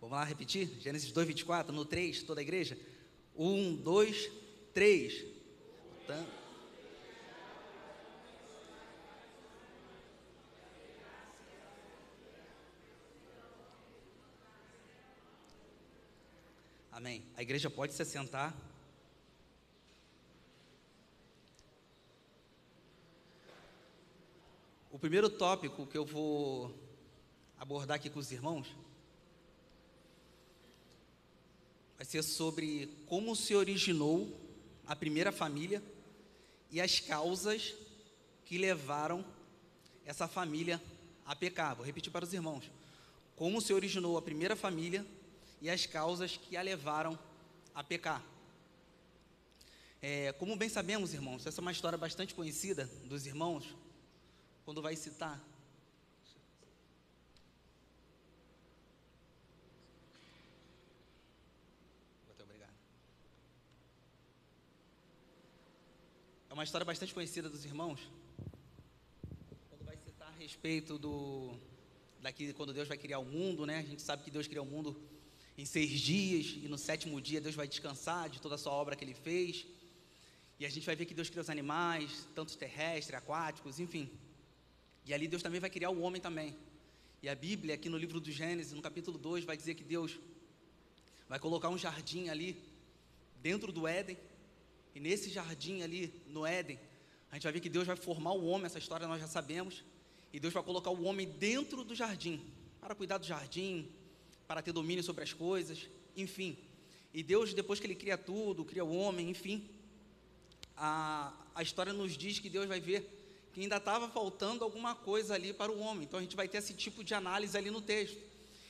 Vamos lá repetir? Gênesis 2, 24, no 3, toda a igreja? 1, 2, 3. Amém. A igreja pode se assentar. O primeiro tópico que eu vou abordar aqui com os irmãos vai ser sobre como se originou a primeira família e as causas que levaram essa família a pecar. Vou repetir para os irmãos. Como se originou a primeira família e as causas que a levaram a pecar. Como bem sabemos, irmãos, essa é uma história bastante conhecida dos irmãos, quando vai citar. Muito obrigado. É uma história bastante conhecida dos irmãos, quando vai citar a respeito quando Deus vai criar o mundo, né? A gente sabe que Deus criou o mundo em 6 dias, e no 7º dia Deus vai descansar de toda a sua obra que Ele fez, e a gente vai ver que Deus criou os animais, tanto terrestres, aquáticos, enfim, e ali Deus também vai criar o homem também, e a Bíblia, aqui no livro do Gênesis, no capítulo 2, vai dizer que Deus vai colocar um jardim ali, dentro do Éden, e nesse jardim ali, no Éden, a gente vai ver que Deus vai formar o homem, essa história nós já sabemos, e Deus vai colocar o homem dentro do jardim, para cuidar do jardim, para ter domínio sobre as coisas, enfim. E Deus, depois que Ele cria tudo, cria o homem, enfim, a história nos diz que Deus vai ver que ainda estava faltando alguma coisa ali para o homem. Então a gente vai ter esse tipo de análise ali no texto.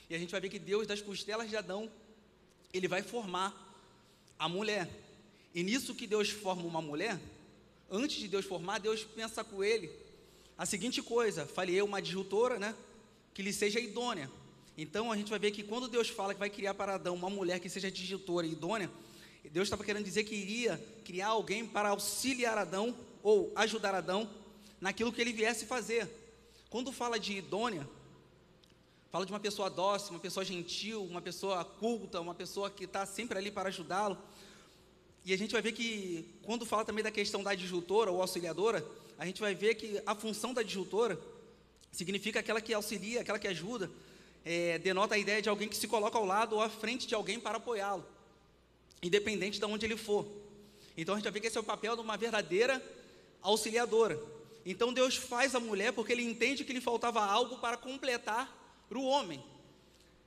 E a gente vai ver que Deus, das costelas de Adão, Ele vai formar a mulher. E nisso que Deus forma uma mulher, antes de Deus formar, Deus pensa com ele a seguinte coisa: falei uma adjutora, né, que lhe seja idônea. Então a gente vai ver que quando Deus fala que vai criar para Adão uma mulher que seja adjutora e idônea, Deus estava querendo dizer que iria criar alguém para auxiliar Adão, ou ajudar Adão, naquilo que ele viesse fazer. Quando fala de idônea, fala de uma pessoa dócil, uma pessoa gentil, uma pessoa culta, uma pessoa que está sempre ali para ajudá-lo. E a gente vai ver que, quando fala também da questão da adjutora ou auxiliadora, a gente vai ver que a função da adjutora significa aquela que auxilia, aquela que ajuda, denota a ideia de alguém que se coloca ao lado ou à frente de alguém para apoiá-lo, independente de onde ele for. Então a gente vai ver que esse é o papel de uma verdadeira auxiliadora. Então Deus faz a mulher porque Ele entende que lhe faltava algo para completar para o homem.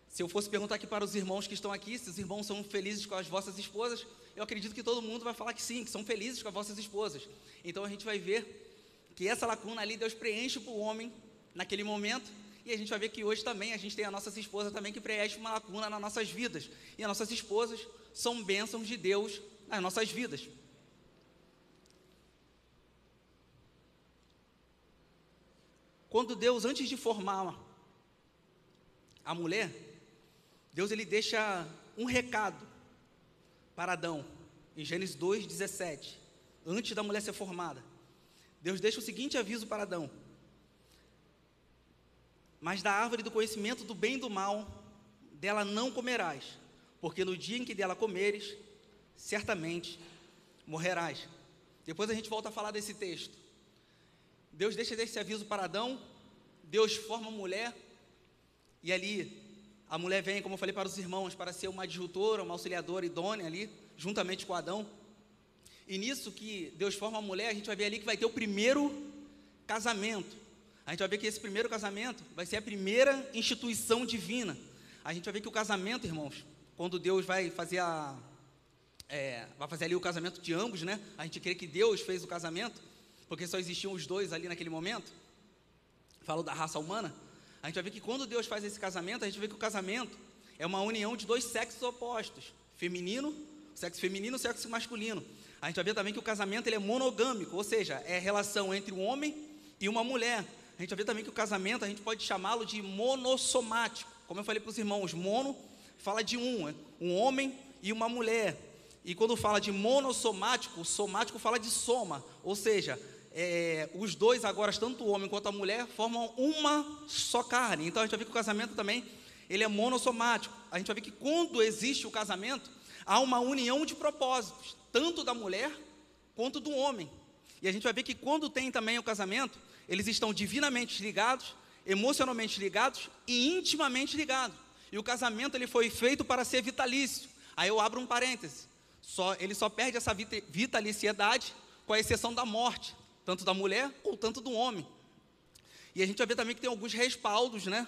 Se eu fosse perguntar aqui para os irmãos que estão aqui, se os irmãos são felizes com as vossas esposas, eu acredito que todo mundo vai falar que sim, que são felizes com as vossas esposas. Então a gente vai ver que essa lacuna ali Deus preenche para o homem naquele momento. E a gente vai ver que hoje também a gente tem a nossa esposa também que preenche uma lacuna nas nossas vidas. E as nossas esposas são bênçãos de Deus nas nossas vidas. Quando Deus, antes de formar a mulher, Deus ele deixa um recado para Adão, em Gênesis 2:17, antes da mulher ser formada. Deus deixa o seguinte aviso para Adão: mas da árvore do conhecimento do bem e do mal, dela não comerás, porque no dia em que dela comeres, certamente morrerás. Depois a gente volta a falar desse texto. Deus deixa esse aviso para Adão, Deus forma a mulher, e ali a mulher vem, como eu falei para os irmãos, para ser uma adjutora, uma auxiliadora idônea ali, juntamente com Adão. E nisso que Deus forma a mulher, a gente vai ver ali que vai ter o primeiro casamento. A gente vai ver que esse primeiro casamento vai ser a primeira instituição divina. A gente vai ver que o casamento, irmãos, quando Deus vai fazer ali o casamento de ambos, né? A gente crê que Deus fez o casamento, porque só existiam os dois ali naquele momento. Falo da raça humana. A gente vai ver que quando Deus faz esse casamento, a gente vê que o casamento é uma união de 2 sexos opostos, sexo feminino e sexo masculino. A gente vai ver também que o casamento ele é monogâmico, ou seja, é a relação entre um homem e uma mulher. A gente vai ver também que o casamento, a gente pode chamá-lo de monossomático. Como eu falei para os irmãos, mono fala de um homem e uma mulher. E quando fala de monossomático, somático fala de soma, ou seja, os dois agora, tanto o homem quanto a mulher, formam uma só carne. Então a gente vai ver que o casamento também ele é monossomático. A gente vai ver que quando existe o casamento, há uma união de propósitos, tanto da mulher quanto do homem. E a gente vai ver que quando tem também o casamento, eles estão divinamente ligados, emocionalmente ligados e intimamente ligados. E o casamento ele foi feito para ser vitalício. Aí eu abro um parêntese. Ele só perde essa vitaliciedade com a exceção da morte, tanto da mulher ou tanto do homem. E a gente vai ver também que tem alguns respaldos, né?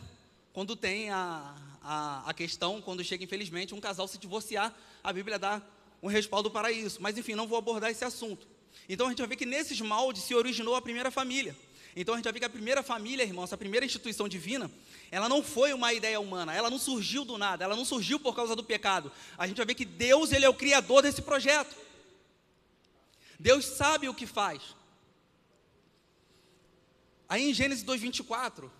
Quando tem a questão, quando chega infelizmente um casal se divorciar, a Bíblia dá um respaldo para isso. Mas enfim, não vou abordar esse assunto. Então a gente vai ver que nesses moldes se originou a primeira família. Então a gente vai ver que a primeira família, irmãos, a primeira instituição divina, ela não foi uma ideia humana, ela não surgiu do nada, ela não surgiu por causa do pecado. A gente vai ver que Deus, ele é o criador desse projeto. Deus sabe o que faz. Aí em Gênesis 2:24,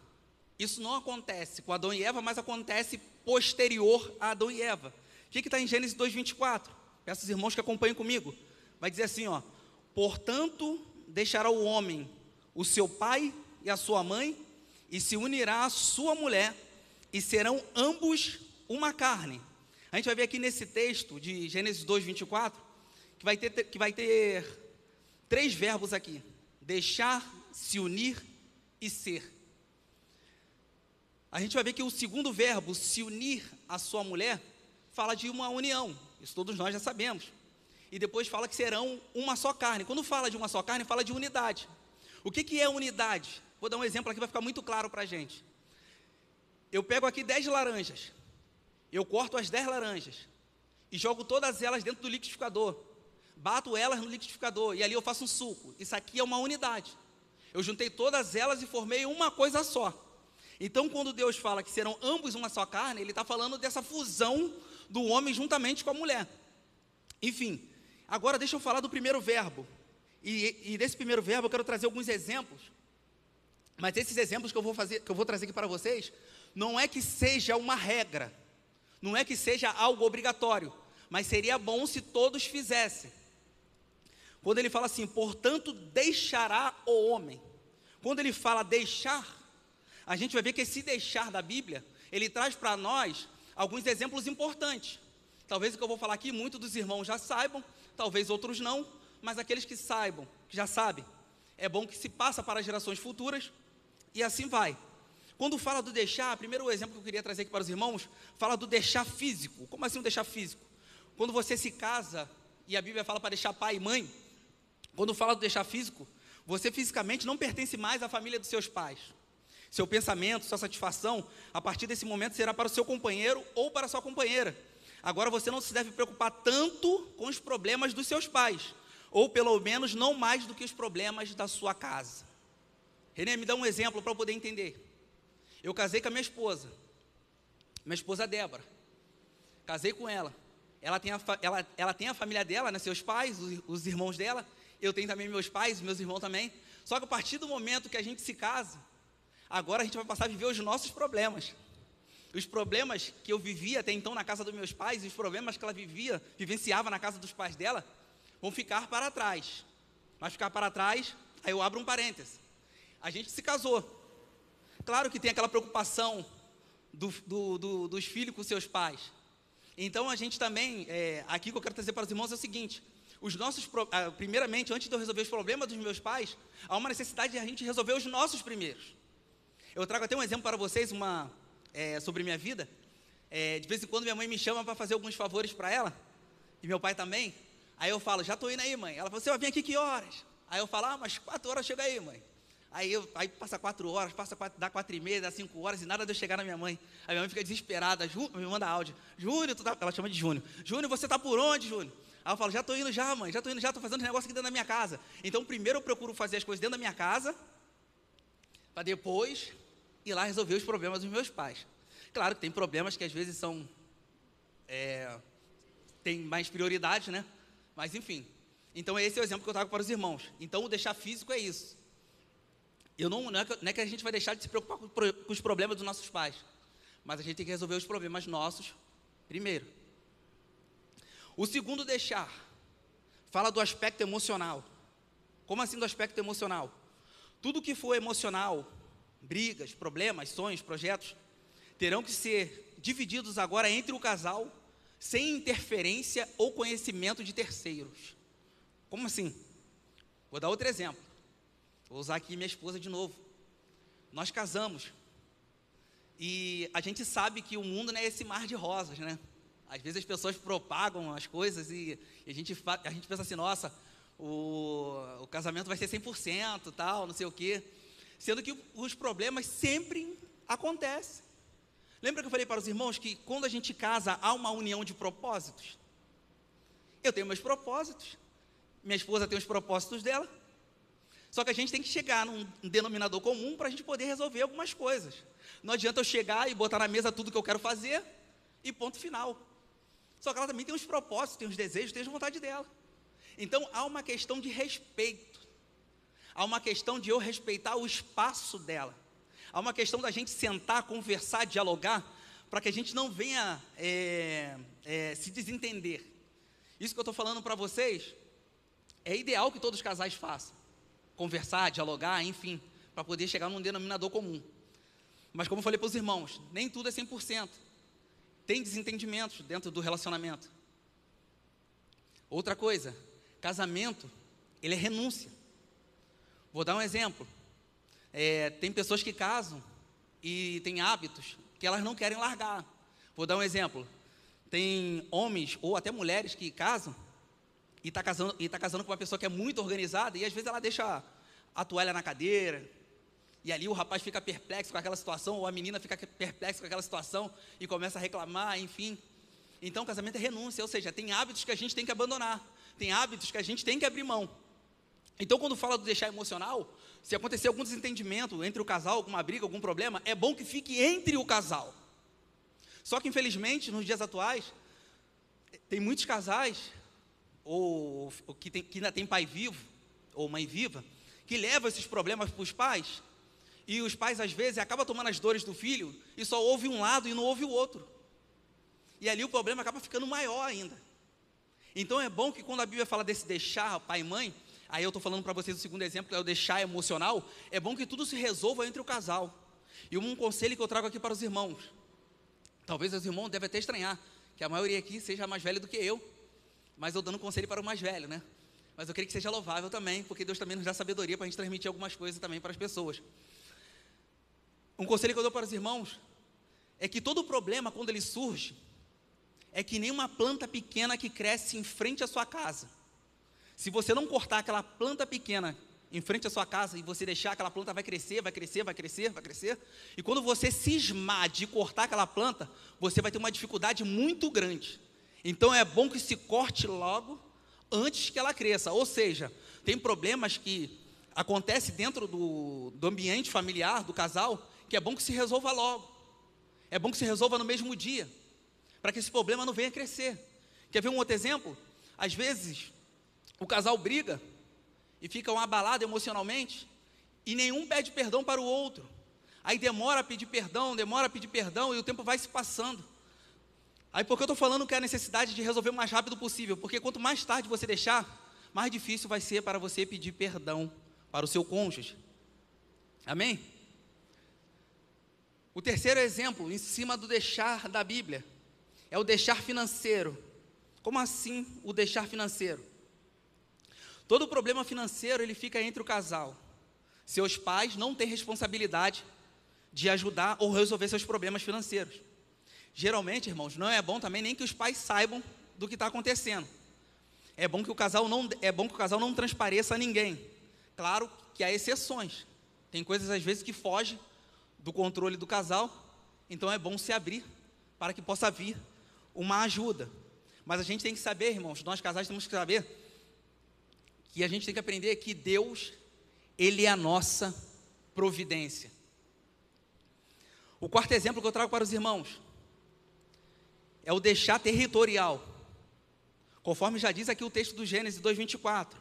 isso não acontece com Adão e Eva, mas acontece posterior a Adão e Eva. O que está em Gênesis 2:24? Peço aos irmãos que acompanhem comigo. Vai dizer assim, ó: portanto, deixará o homem o seu pai e a sua mãe, e se unirá à sua mulher, e serão ambos uma carne. A gente vai ver aqui nesse texto de Gênesis 2:24, que vai ter 3 verbos aqui: deixar, se unir e ser. A gente vai ver que o segundo verbo, se unir à sua mulher, fala de uma união, isso todos nós já sabemos. E depois fala que serão uma só carne. Quando fala de uma só carne, fala de unidade. O que é unidade? Vou dar um exemplo aqui, vai ficar muito claro para a gente. Eu pego aqui 10 laranjas, eu corto as 10 laranjas, e jogo todas elas dentro do liquidificador, bato elas no liquidificador, e ali eu faço um suco. Isso aqui é uma unidade. Eu juntei todas elas e formei uma coisa só. Então, quando Deus fala que serão ambos uma só carne, Ele está falando dessa fusão do homem juntamente com a mulher. Enfim, agora deixa eu falar do primeiro verbo. E desse primeiro verbo eu quero trazer alguns exemplos. Mas esses exemplos que eu vou trazer aqui para vocês, não é que seja uma regra, não é que seja algo obrigatório, mas seria bom se todos fizessem. Quando ele fala assim, portanto deixará o homem. Quando ele fala deixar, a gente vai ver que esse deixar da Bíblia, ele traz para nós alguns exemplos importantes. Talvez o que eu vou falar aqui, muitos dos irmãos já saibam, talvez outros não, mas aqueles que saibam, que já sabem, é bom que se passa para as gerações futuras, e assim vai. Quando fala do deixar, primeiro exemplo que eu queria trazer aqui para os irmãos, fala do deixar físico. Como assim um deixar físico? Quando você se casa, e a Bíblia fala para deixar pai e mãe, quando fala do deixar físico, você fisicamente não pertence mais à família dos seus pais. Seu pensamento, sua satisfação, a partir desse momento será para o seu companheiro ou para a sua companheira. Agora você não se deve preocupar tanto com os problemas dos seus pais, ou pelo menos não mais do que os problemas da sua casa. Renê, me dá um exemplo para eu poder entender. Eu casei com a minha esposa Débora, casei com ela. Ela tem a família dela, né, seus pais, os irmãos dela. Eu tenho também meus pais, meus irmãos também. Só que a partir do momento que a gente se casa, agora a gente vai passar a viver os nossos problemas. Os problemas que eu vivia até então na casa dos meus pais, os problemas que ela vivenciava na casa dos pais dela, vão ficar para trás. Vai ficar para trás, aí eu abro um parêntese. A gente se casou. Claro que tem aquela preocupação dos filhos com seus pais. Então a gente também, aqui que eu quero trazer para os irmãos é o seguinte: primeiramente, antes de eu resolver os problemas dos meus pais, há uma necessidade de a gente resolver os nossos primeiros. Eu trago até um exemplo para vocês, sobre minha vida. De vez em quando minha mãe me chama para fazer alguns favores para ela, e meu pai também. Aí eu falo, já estou indo aí, mãe. Ela fala, você vai vir aqui que horas? Aí eu falo, mas 4 horas chega aí, mãe. Aí passa 4 horas, dá 4h30, dá 5 horas, e nada de eu chegar na minha mãe. Aí minha mãe fica desesperada, me manda áudio. Júnior, ela chama de Júnior. Júnior, você está por onde, Júnior? Aí eu falo, já estou indo já, mãe, estou fazendo negócio aqui dentro da minha casa. Então primeiro eu procuro fazer as coisas dentro da minha casa, para depois ir lá resolver os problemas dos meus pais. Claro que tem problemas que às vezes tem mais prioridade, né? Mas enfim, então esse é o exemplo que eu trago para os irmãos. Então o deixar físico é isso. Não é que a gente vai deixar de se preocupar com os problemas dos nossos pais, mas a gente tem que resolver os problemas nossos primeiro. O segundo deixar, fala do aspecto emocional. Como assim do aspecto emocional? Tudo que for emocional, brigas, problemas, sonhos, projetos, terão que ser divididos agora entre o casal, sem interferência ou conhecimento de terceiros. Como assim? Vou dar outro exemplo. Vou usar aqui minha esposa de novo. Nós casamos e a gente sabe que o mundo não é esse mar de rosas, né? Às vezes as pessoas propagam as coisas e a gente pensa assim, nossa, o casamento vai ser 100%, tal, não sei o quê. Sendo que os problemas sempre acontecem. Lembra que eu falei para os irmãos que quando a gente casa, há uma união de propósitos? Eu tenho meus propósitos, minha esposa tem os propósitos dela, só que a gente tem que chegar num denominador comum para a gente poder resolver algumas coisas. Não adianta eu chegar e botar na mesa tudo que eu quero fazer e ponto final. Só que ela também tem os propósitos, tem os desejos, tem as vontades dela. Então há uma questão de respeito, há uma questão de eu respeitar o espaço dela, há uma questão da gente sentar, conversar, dialogar, para que a gente não venha se desentender. Isso que eu estou falando para vocês, é ideal que todos os casais façam, conversar, dialogar, enfim, para poder chegar num denominador comum. Mas como eu falei para os irmãos, nem tudo é 100%, tem desentendimentos dentro do relacionamento. Outra coisa, casamento, ele é renúncia. Vou dar um exemplo. Tem pessoas que casam e têm hábitos que elas não querem largar. Vou dar um exemplo. Tem homens ou até mulheres que casam e tá casando com uma pessoa que é muito organizada e às vezes ela deixa a toalha na cadeira e ali o rapaz fica perplexo com aquela situação ou a menina fica perplexa com aquela situação e começa a reclamar, enfim. Então casamento é renúncia, ou seja, tem hábitos que a gente tem que abandonar, tem hábitos que a gente tem que abrir mão. Então quando fala do deixar emocional, se acontecer algum desentendimento entre o casal, alguma briga, algum problema, é bom que fique entre o casal. Só que infelizmente nos dias atuais tem muitos casais ou que ainda tem pai vivo ou mãe viva que levam esses problemas para os pais e os pais às vezes acabam tomando as dores do filho e só ouve um lado e não ouve o outro, e ali o problema acaba ficando maior ainda. Então é bom que quando a Bíblia fala desse deixar pai e mãe, aí eu estou falando para vocês o segundo exemplo, que é o deixar emocional, é bom que tudo se resolva entre o casal. E um conselho que eu trago aqui para os irmãos, talvez os irmãos devem até estranhar, que a maioria aqui seja mais velha do que eu, mas eu dando conselho para o mais velho, né? Mas eu creio que seja louvável também, porque Deus também nos dá sabedoria para a gente transmitir algumas coisas também para as pessoas. Um conselho que eu dou para os irmãos é que todo problema, quando ele surge, é que nem uma planta pequena que cresce em frente à sua casa. Se você não cortar aquela planta pequena em frente à sua casa e você deixar, aquela planta vai crescer, vai crescer, vai crescer, vai crescer. E quando você cismar de cortar aquela planta, você vai ter uma dificuldade muito grande. Então é bom que se corte logo antes que ela cresça. Ou seja, tem problemas que acontecem dentro do ambiente familiar, do casal, que é bom que se resolva logo. É bom que se resolva no mesmo dia, para que esse problema não venha crescer. Quer ver um outro exemplo? Às vezes o casal briga e fica abalado emocionalmente e nenhum pede perdão para o outro. Aí demora a pedir perdão e o tempo vai se passando. Aí por que eu estou falando que é a necessidade de resolver o mais rápido possível? Porque quanto mais tarde você deixar, mais difícil vai ser para você pedir perdão para o seu cônjuge. Amém? O terceiro exemplo, em cima do deixar da Bíblia, é o deixar financeiro. Como assim o deixar financeiro? Todo problema financeiro, ele fica entre o casal. Seus pais não têm responsabilidade de ajudar ou resolver seus problemas financeiros. Geralmente, irmãos, não é bom também nem que os pais saibam do que está acontecendo. É bom que o casal não transpareça a ninguém. Claro que há exceções. Tem coisas às vezes que fogem do controle do casal, então é bom se abrir para que possa vir uma ajuda. Mas a gente tem que saber, irmãos, nós casais temos que saber que a gente tem que aprender que Deus, Ele é a nossa providência. O quarto exemplo que eu trago para os irmãos é o deixar territorial. Conforme já diz aqui o texto do Gênesis 2:24.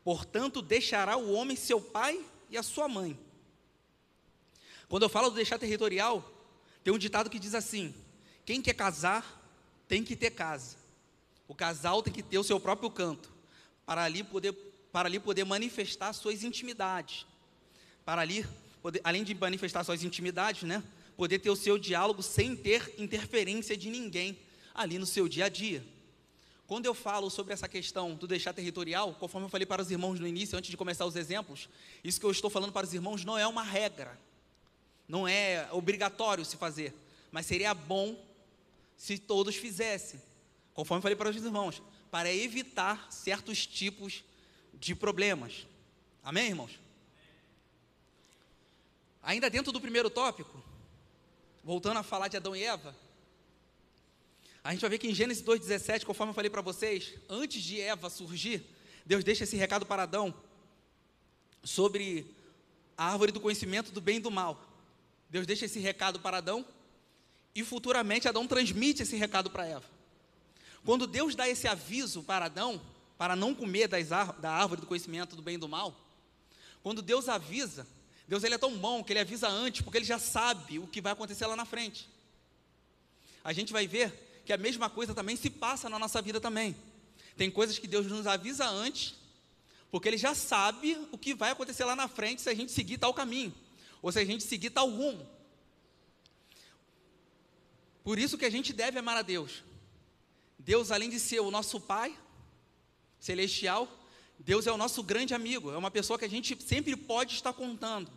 Portanto, deixará o homem seu pai e a sua mãe. Quando eu falo do deixar territorial, tem um ditado que diz assim: quem quer casar, tem que ter casa. O casal tem que ter o seu próprio canto, para ali poder manifestar suas intimidades. Além de manifestar suas intimidades, né, poder ter o seu diálogo sem ter interferência de ninguém ali no seu dia a dia. Quando eu falo sobre essa questão do deixar territorial, conforme eu falei para os irmãos no início, antes de começar os exemplos, isso que eu estou falando para os irmãos não é uma regra, não é obrigatório se fazer, mas seria bom se todos fizessem, conforme eu falei para os irmãos, para evitar certos tipos de problemas. Amém, irmãos? Ainda dentro do primeiro tópico, voltando a falar de Adão e Eva, a gente vai ver que em Gênesis 2,17, conforme eu falei para vocês, antes de Eva surgir, Deus deixa esse recado para Adão, sobre a árvore do conhecimento do bem e do mal. Deus deixa esse recado para Adão, e futuramente Adão transmite esse recado para Eva. Quando Deus dá esse aviso para Adão, para não comer da árvore do conhecimento do bem e do mal, quando Deus avisa, Deus ele é tão bom que ele avisa antes, porque ele já sabe o que vai acontecer lá na frente. A gente vai ver que a mesma coisa também se passa na nossa vida também. Tem coisas que Deus nos avisa antes, porque ele já sabe o que vai acontecer lá na frente se a gente seguir tal caminho, ou se a gente seguir tal rumo. Por isso que a gente deve amar a Deus. Deus, além de ser o nosso Pai celestial, Deus é o nosso grande amigo, é uma pessoa que a gente sempre pode estar contando,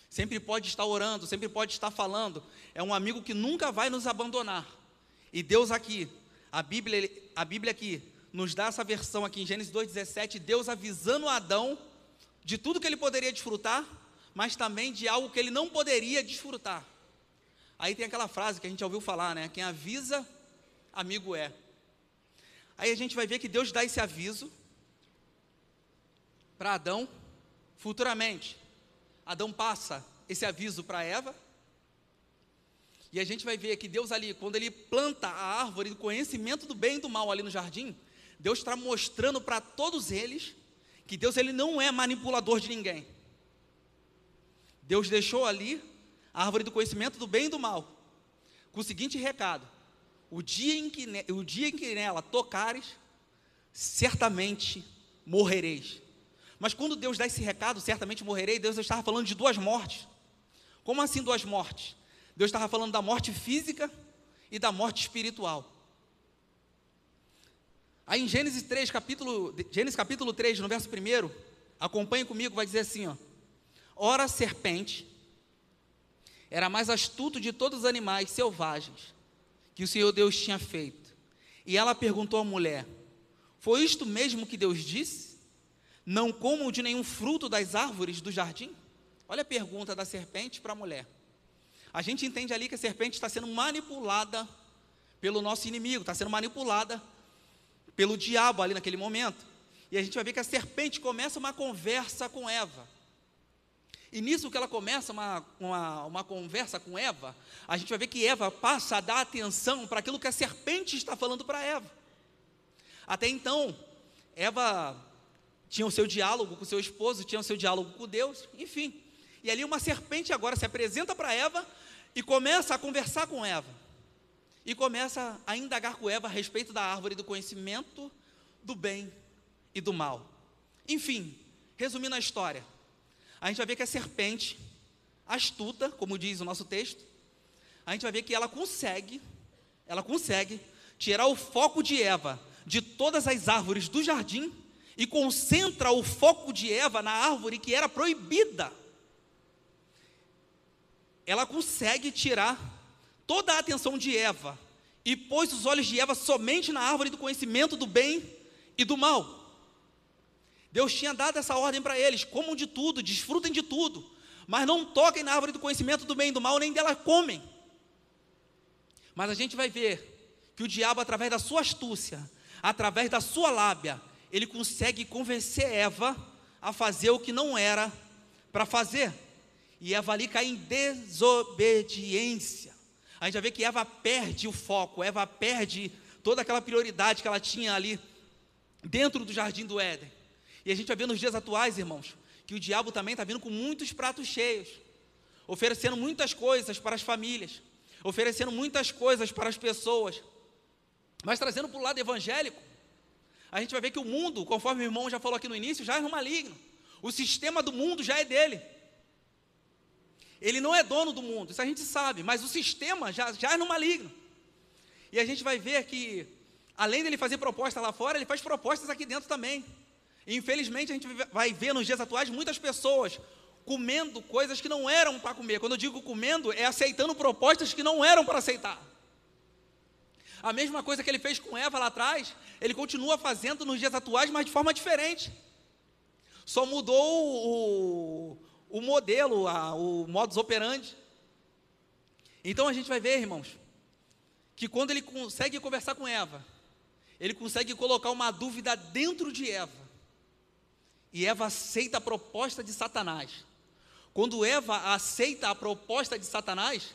sempre pode estar orando, sempre pode estar falando, é um amigo que nunca vai nos abandonar. E Deus aqui, a Bíblia aqui, nos dá essa versão aqui em Gênesis 2,17, Deus avisando a Adão de tudo que ele poderia desfrutar, mas também de algo que ele não poderia desfrutar. Aí tem aquela frase que a gente já ouviu falar, né? Quem avisa, amigo é. Aí a gente vai ver que Deus dá esse aviso para Adão futuramente. Adão passa esse aviso para Eva, e a gente vai ver que Deus ali, quando ele planta a árvore do conhecimento do bem e do mal ali no jardim, Deus está mostrando para todos eles que Deus ele não é manipulador de ninguém. Deus deixou ali a árvore do conhecimento do bem e do mal, com o seguinte recado: o dia em que nela tocares, certamente morrereis. Mas quando Deus dá esse recado, certamente morrerei, Deus estava falando de 2 mortes. Como assim 2 mortes? Deus estava falando da morte física e da morte espiritual. Aí em Gênesis capítulo 3, no verso 1, acompanhe comigo, vai dizer assim, ó: ora a serpente era mais astuto de todos os animais selvagens que o Senhor Deus tinha feito. E ela perguntou à mulher: foi isto mesmo que Deus disse? Não comam de nenhum fruto das árvores do jardim? Olha a pergunta da serpente para a mulher. A gente entende ali que a serpente está sendo manipulada pelo nosso inimigo, está sendo manipulada pelo diabo ali naquele momento. E a gente vai ver que a serpente começa uma conversa com Eva. E nisso que ela começa uma conversa com Eva, a gente vai ver que Eva passa a dar atenção para aquilo que a serpente está falando para Eva. Até então, Eva tinha o seu diálogo com o seu esposo, tinha o seu diálogo com Deus, enfim. E ali uma serpente agora se apresenta para Eva e começa a conversar com Eva. E começa a indagar com Eva a respeito da árvore do conhecimento do bem e do mal. Enfim, resumindo a história, a gente vai ver que a serpente, astuta, como diz o nosso texto, a gente vai ver que ela consegue tirar o foco de Eva de todas as árvores do jardim e concentra o foco de Eva na árvore que era proibida. Ela consegue tirar toda a atenção de Eva e pôs os olhos de Eva somente na árvore do conhecimento do bem e do mal. Deus tinha dado essa ordem para eles: comam de tudo, desfrutem de tudo, mas não toquem na árvore do conhecimento do bem e do mal, nem dela comem. Mas a gente vai ver que o diabo, através da sua astúcia, através da sua lábia, ele consegue convencer Eva a fazer o que não era para fazer. E Eva ali cai em desobediência. A gente vai ver que Eva perde o foco, Eva perde toda aquela prioridade que ela tinha ali dentro do jardim do Éden. E a gente vai ver nos dias atuais, irmãos, que o diabo também está vindo com muitos pratos cheios, oferecendo muitas coisas para as famílias, oferecendo muitas coisas para as pessoas, mas trazendo para o lado evangélico, a gente vai ver que o mundo, conforme o irmão já falou aqui no início, já é um maligno. O sistema do mundo já é dele. Ele não é dono do mundo, isso a gente sabe, mas o sistema já é no maligno. E a gente vai ver que, além dele fazer proposta lá fora, ele faz propostas aqui dentro também. E, infelizmente, a gente vai ver nos dias atuais muitas pessoas comendo coisas que não eram para comer. Quando eu digo comendo, é aceitando propostas que não eram para aceitar. A mesma coisa que ele fez com Eva lá atrás, ele continua fazendo nos dias atuais, mas de forma diferente. Só mudou o modelo, o modus operandi. Então a gente vai ver, irmãos, que quando ele consegue conversar com Eva, ele consegue colocar uma dúvida dentro de Eva. E Eva aceita a proposta de Satanás. Quando Eva aceita a proposta de Satanás,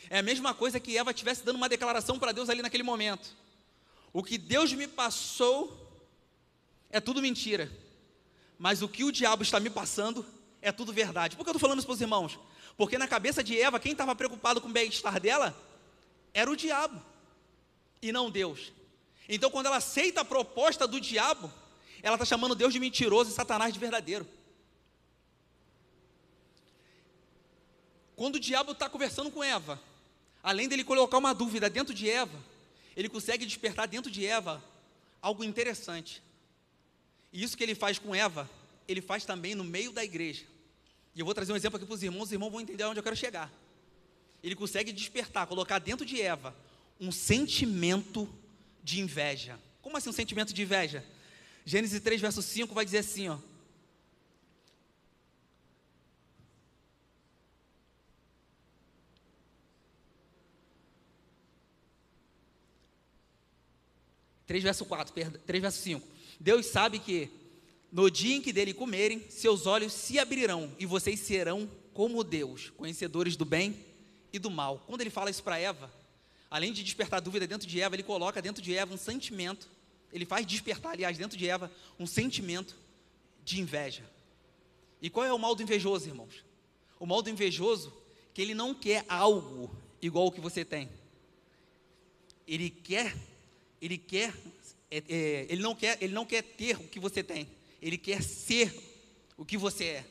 é a mesma coisa que Eva estivesse dando uma declaração para Deus ali naquele momento. O que Deus me passou é tudo mentira, mas o que o diabo está me passando é tudo verdade. Por que eu estou falando isso para os irmãos? Porque na cabeça de Eva, quem estava preocupado com o bem-estar dela era o diabo, e não Deus. Então, quando ela aceita a proposta do diabo, ela está chamando Deus de mentiroso e Satanás de verdadeiro. Quando o diabo está conversando com Eva, além dele colocar uma dúvida dentro de Eva, ele consegue despertar dentro de Eva algo interessante. E isso que ele faz com Eva, ele faz também no meio da igreja. E eu vou trazer um exemplo aqui para os irmãos vão entender onde eu quero chegar. Ele consegue despertar, colocar dentro de Eva um sentimento de inveja. Como assim um sentimento de inveja? Gênesis 3, verso 5 vai dizer assim, ó. Três verso 5. Deus sabe que no dia em que dele comerem, seus olhos se abrirão e vocês serão como Deus, conhecedores do bem e do mal. Quando ele fala isso para Eva, além de despertar dúvida dentro de Eva, ele coloca dentro de Eva um sentimento, ele faz despertar, aliás, dentro de Eva, um sentimento de inveja. E qual é o mal do invejoso, irmãos? O mal do invejoso é que ele não quer algo igual ao que você tem. Ele não quer ter o que você tem. Ele quer ser o que você é.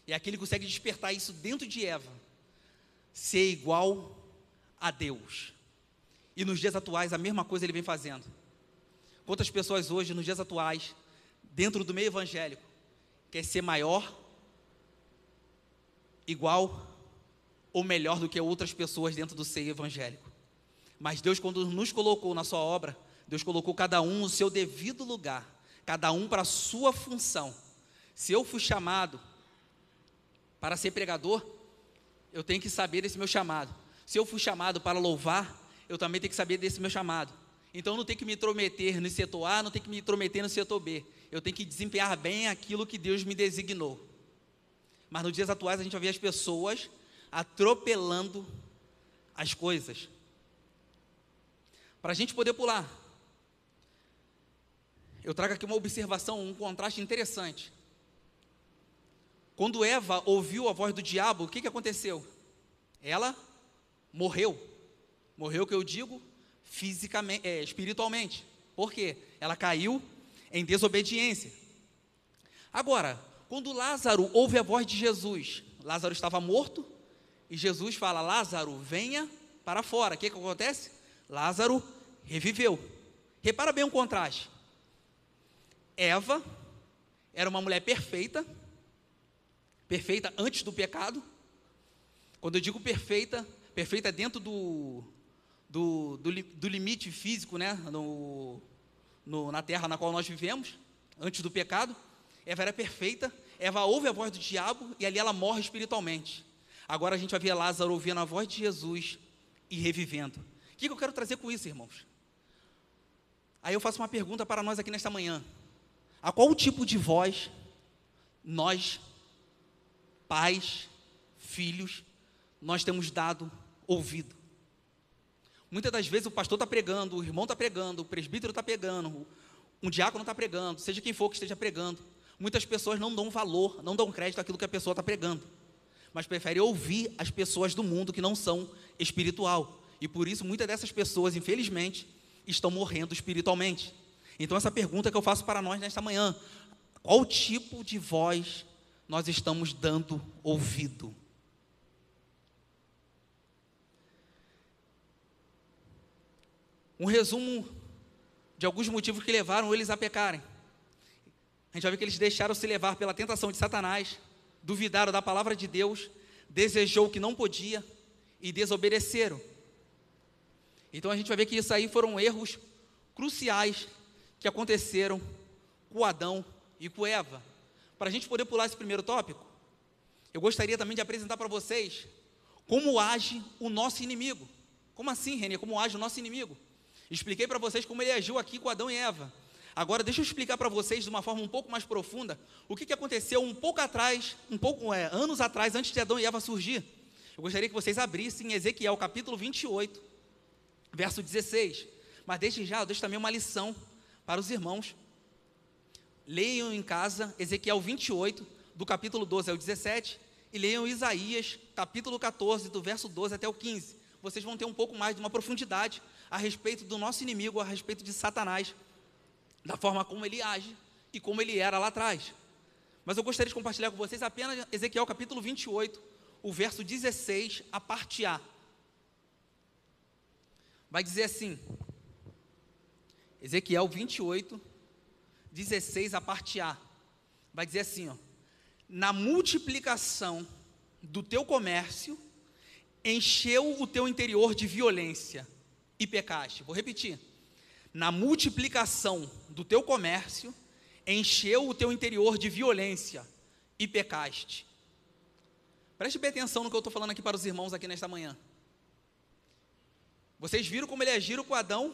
E aqui ele consegue despertar isso dentro de Eva. Ser igual a Deus. E nos dias atuais a mesma coisa ele vem fazendo. Quantas pessoas hoje, nos dias atuais, dentro do meio evangélico, quer ser maior, igual ou melhor do que outras pessoas dentro do seio evangélico? Mas Deus, quando nos colocou na sua obra, Deus colocou cada um no seu devido lugar, cada um para a sua função. Se eu fui chamado para ser pregador, eu tenho que saber desse meu chamado. Se eu fui chamado para louvar, eu também tenho que saber desse meu chamado. Então eu não tenho que me intrometer no setor A, não tenho que me intrometer no setor B. Eu tenho que desempenhar bem aquilo que Deus me designou. Mas nos dias atuais a gente vai ver as pessoas atropelando as coisas. Para a gente poder pular, eu trago aqui uma observação, um contraste interessante. Quando Eva ouviu a voz do diabo, o que aconteceu? Ela morreu. Morreu, que eu digo, fisicamente, espiritualmente. Por quê? Ela caiu em desobediência. Agora, quando Lázaro ouve a voz de Jesus, Lázaro estava morto, e Jesus fala: Lázaro, venha para fora. O que acontece? Lázaro reviveu. Repara bem o contraste. Eva era uma mulher perfeita antes do pecado. Quando eu digo perfeita dentro do limite físico, né, na terra na qual nós vivemos, antes do pecado. Eva era perfeita, Eva ouve a voz do diabo e ali ela morre espiritualmente. Agora a gente vai ver Lázaro ouvindo a voz de Jesus e revivendo. O que eu quero trazer com isso, irmãos? Aí eu faço uma pergunta para nós aqui nesta manhã. A qual tipo de voz nós, pais, filhos, nós temos dado ouvido? Muitas das vezes o pastor está pregando, o irmão está pregando, o presbítero está pregando, um diácono está pregando, seja quem for que esteja pregando. Muitas pessoas não dão valor, não dão crédito àquilo que a pessoa está pregando, mas preferem ouvir as pessoas do mundo que não são espiritual. E por isso muitas dessas pessoas, infelizmente, estão morrendo espiritualmente. Então essa pergunta que eu faço para nós nesta manhã: qual tipo de voz nós estamos dando ouvido? um resumo de alguns motivos que levaram eles a pecarem. A gente vai ver que eles deixaram se levar pela tentação de Satanás, duvidaram da palavra de Deus, desejou o que não podia e desobedeceram. Então a gente vai ver que isso aí foram erros cruciais que aconteceram com Adão e com Eva. Para a gente poder pular esse primeiro tópico, eu gostaria também de apresentar para vocês como age o nosso inimigo. Como assim, Renê? Como age o nosso inimigo? Expliquei para vocês como ele agiu aqui com Adão e Eva. Agora deixa eu explicar para vocês de uma forma um pouco mais profunda o que aconteceu anos atrás, antes de Adão e Eva surgir. Eu gostaria que vocês abrissem Ezequiel capítulo 28, verso 16. Mas desde já eu deixo também uma lição para os irmãos. Leiam em casa Ezequiel 28, do capítulo 12 ao 17, e leiam Isaías, capítulo 14, do verso 12 até o 15. Vocês vão ter um pouco mais de uma profundidade a respeito do nosso inimigo, a respeito de Satanás, da forma como ele age e como ele era lá atrás. Mas eu gostaria de compartilhar com vocês apenas Ezequiel capítulo 28, o verso 16, a parte A. Vai dizer assim, Ezequiel 28, 16, a parte A. Vai dizer assim, ó: na multiplicação do teu comércio, encheu o teu interior de violência e pecaste. Vou repetir. Na multiplicação do teu comércio, encheu o teu interior de violência e pecaste. Preste bem atenção no que eu estou falando aqui para os irmãos aqui nesta manhã. Vocês viram como ele agiram com Adão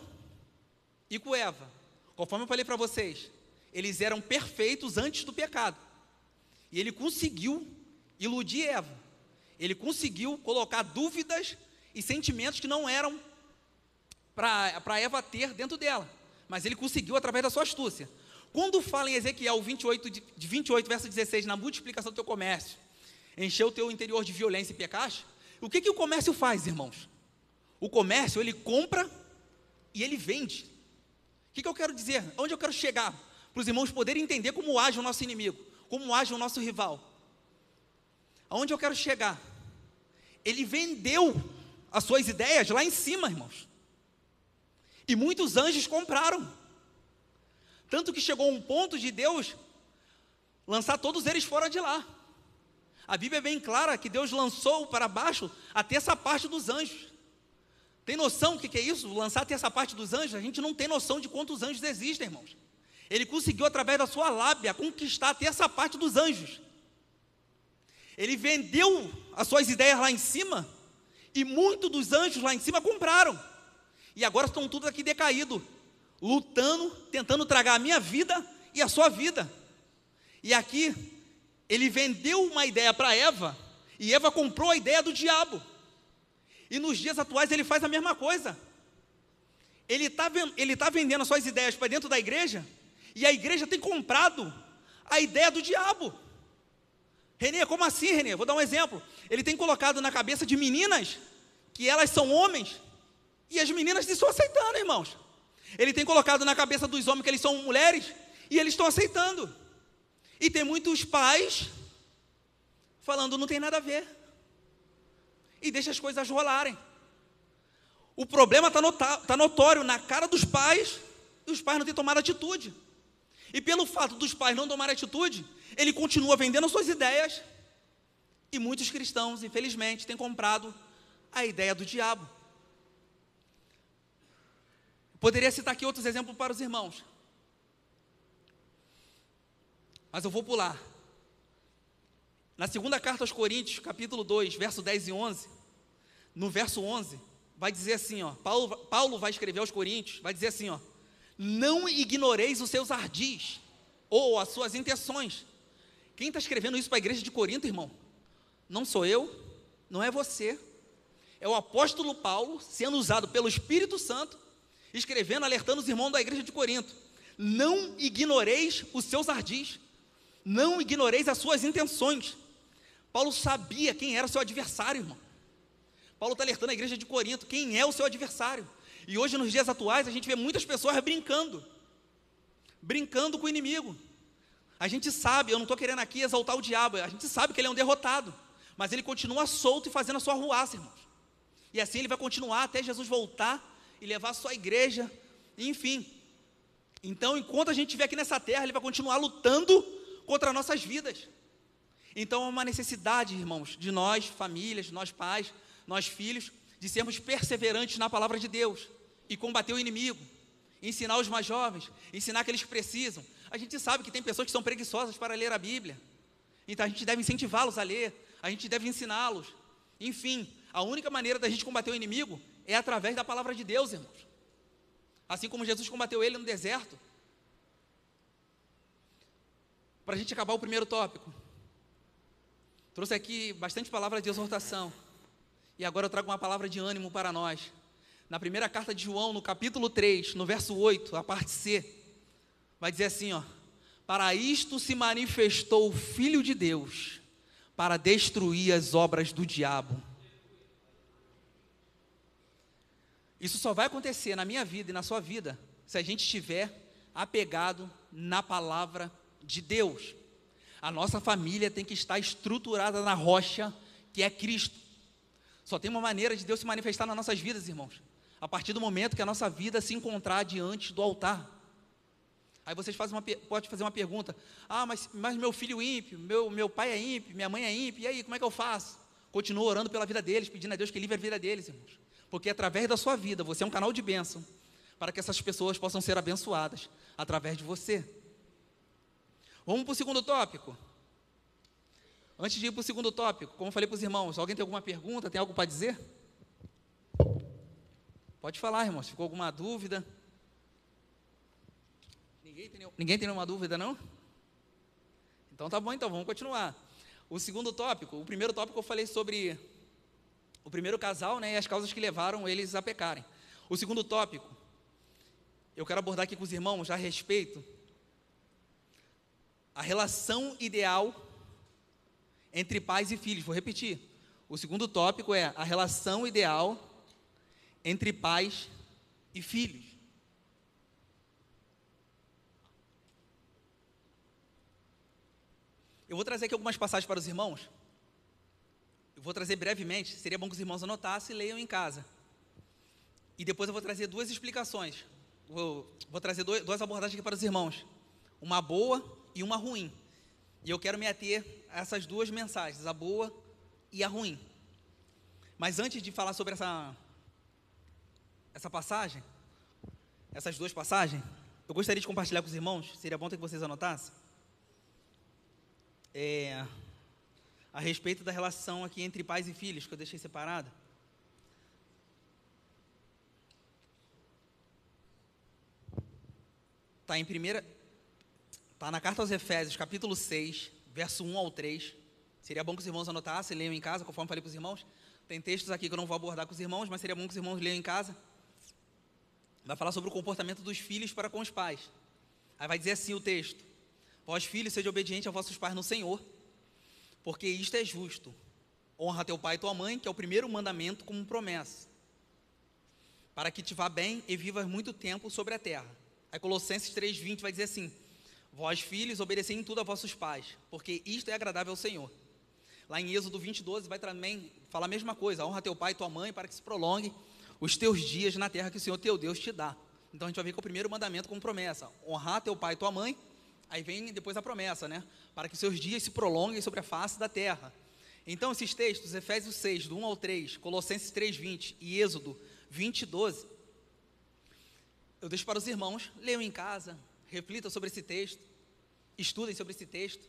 e com Eva. Conforme eu falei para vocês, eles eram perfeitos antes do pecado. E ele conseguiu iludir Eva. Ele conseguiu colocar dúvidas e sentimentos que não eram para Eva ter dentro dela. Mas ele conseguiu através da sua astúcia. Quando fala em Ezequiel 28, verso 16, na multiplicação do teu comércio, encheu o teu interior de violência e pecaste, o que o comércio faz, irmãos? O comércio, ele compra e ele vende. O que eu quero dizer? Onde eu quero chegar? Para os irmãos poderem entender como age o nosso inimigo, como age o nosso rival. Aonde eu quero chegar? Ele vendeu as suas ideias lá em cima, irmãos. E muitos anjos compraram. Tanto que chegou um ponto de Deus lançar todos eles fora de lá. A Bíblia é bem clara que Deus lançou para baixo a terça parte dos anjos. Tem noção do que é isso? Lançar a terça parte dos anjos? A gente não tem noção de quantos anjos existem, irmãos. Ele conseguiu, através da sua lábia, conquistar a terça parte dos anjos. Ele vendeu as suas ideias lá em cima, e muitos dos anjos lá em cima compraram. E agora estão tudo aqui decaído, lutando, tentando tragar a minha vida e a sua vida. E aqui, ele vendeu uma ideia para Eva, e Eva comprou a ideia do diabo. E nos dias atuais ele faz a mesma coisa. Ele está vendendo as suas ideias para dentro da igreja, e a igreja tem comprado a ideia do diabo. Renê, como assim, Renê? Vou dar um exemplo. Ele tem colocado na cabeça de meninas que elas são homens, e as meninas estão aceitando, irmãos. Ele tem colocado na cabeça dos homens que eles são mulheres, e eles estão aceitando. E tem muitos pais falando, não tem nada a ver, e deixa as coisas rolarem. O problema está notório na cara dos pais, e os pais não têm tomado atitude. E pelo fato dos pais não tomarem atitude, ele continua vendendo as suas ideias, e muitos cristãos, infelizmente, têm comprado a ideia do diabo. Poderia citar aqui outros exemplos para os irmãos, mas eu vou pular. Na segunda carta aos Coríntios, capítulo 2, verso 10 e 11, no verso 11, vai dizer assim, ó, Paulo vai escrever aos Coríntios, vai dizer assim, ó: não ignoreis os seus ardis, ou as suas intenções. Quem está escrevendo isso para a igreja de Corinto, irmão? Não sou eu, não é você, é o apóstolo Paulo, sendo usado pelo Espírito Santo, escrevendo, alertando os irmãos da igreja de Corinto: não ignoreis os seus ardis, não ignoreis as suas intenções. Paulo sabia quem era o seu adversário, irmão. Paulo está alertando a igreja de Corinto, quem é o seu adversário. E hoje, nos dias atuais, a gente vê muitas pessoas brincando com o inimigo. A gente sabe, eu não estou querendo aqui exaltar o diabo, a gente sabe que ele é um derrotado, mas ele continua solto e fazendo a sua arruaça, irmãos. E assim ele vai continuar até Jesus voltar e levar a sua igreja, enfim. Então, enquanto a gente estiver aqui nessa terra, Ele vai continuar lutando contra nossas vidas. Então, é uma necessidade, irmãos, de nós, famílias, nós pais, nós filhos, de sermos perseverantes na palavra de Deus e combater o inimigo, ensinar os mais jovens, ensinar aqueles que precisam. A gente sabe que tem pessoas que são preguiçosas para ler a Bíblia, então a gente deve incentivá-los a ler, a gente deve ensiná-los. Enfim, a única maneira da gente combater o inimigo é através da palavra de Deus, irmãos. Assim como Jesus combateu ele no deserto. Para a gente acabar o primeiro tópico, trouxe aqui bastante palavra de exortação, e agora eu trago uma palavra de ânimo para nós. Na primeira carta de João, no capítulo 3, no verso 8, a parte C, vai dizer assim, ó: para isto se manifestou o Filho de Deus, para destruir as obras do diabo. Isso só vai acontecer na minha vida e na sua vida se a gente estiver apegado na palavra de Deus. A nossa família tem que estar estruturada na rocha que é Cristo. Só tem uma maneira de Deus se manifestar nas nossas vidas, irmãos, a partir do momento que a nossa vida se encontrar diante do altar. Aí vocês podem fazer uma pergunta: ah, mas meu filho ímpio, meu pai é ímpio, minha mãe é ímpio, e aí, como é que eu faço? Continuo orando pela vida deles, pedindo a Deus que livre a vida deles, irmãos, porque através da sua vida, você é um canal de bênção, para que essas pessoas possam ser abençoadas, através de você. Vamos para o segundo tópico. Antes de ir para o segundo tópico, como eu falei para os irmãos, alguém tem alguma pergunta, tem algo para dizer? Pode falar, irmãos, ficou alguma dúvida? Ninguém tem nenhuma dúvida, não? Então tá bom, então vamos continuar. O segundo tópico, o primeiro tópico eu falei sobre o primeiro casal, né, e as causas que levaram eles a pecarem. O segundo tópico, eu quero abordar aqui com os irmãos a respeito a relação ideal entre pais e filhos. Vou repetir. O segundo tópico é a relação ideal entre pais e filhos. Eu vou trazer aqui algumas passagens para os irmãos. Eu vou trazer brevemente, seria bom que os irmãos anotassem e leiam em casa. E depois eu vou trazer duas explicações. Vou trazer duas abordagens aqui para os irmãos. Uma boa e uma ruim. E eu quero me ater a essas duas mensagens, a boa e a ruim. Mas antes de falar sobre essa passagem, essas duas passagens, eu gostaria de compartilhar com os irmãos, seria bom que vocês anotassem, a respeito da relação aqui entre pais e filhos, que eu deixei separado. Está na carta aos Efésios, capítulo 6, verso 1 ao 3. Seria bom que os irmãos anotassem, leiam em casa, conforme falei para os irmãos. Tem textos aqui que eu não vou abordar com os irmãos, mas seria bom que os irmãos leiam em casa. Vai falar sobre o comportamento dos filhos para com os pais. Aí vai dizer assim o texto: vós, filhos, sede obedientes a vossos pais no Senhor, porque isto é justo. Honra teu pai e tua mãe, que é o primeiro mandamento como promessa, para que te vá bem e vivas muito tempo sobre a terra. Aí Colossenses 3:20 vai dizer assim: vós, filhos, obedecei em tudo a vossos pais, porque isto é agradável ao Senhor. Lá em Êxodo 20:12 vai também falar a mesma coisa: honra teu pai e tua mãe, para que se prolongue os teus dias na terra que o Senhor teu Deus te dá. Então a gente vai ver que é o primeiro mandamento como promessa: honrar teu pai e tua mãe. Aí vem depois a promessa, né? Para que seus dias se prolonguem sobre a face da terra. Então esses textos, Efésios 6, do 1 ao 3, Colossenses 3:20 e Êxodo 20:12, eu deixo para os irmãos, leiam em casa, reflitam sobre esse texto, estudem sobre esse texto,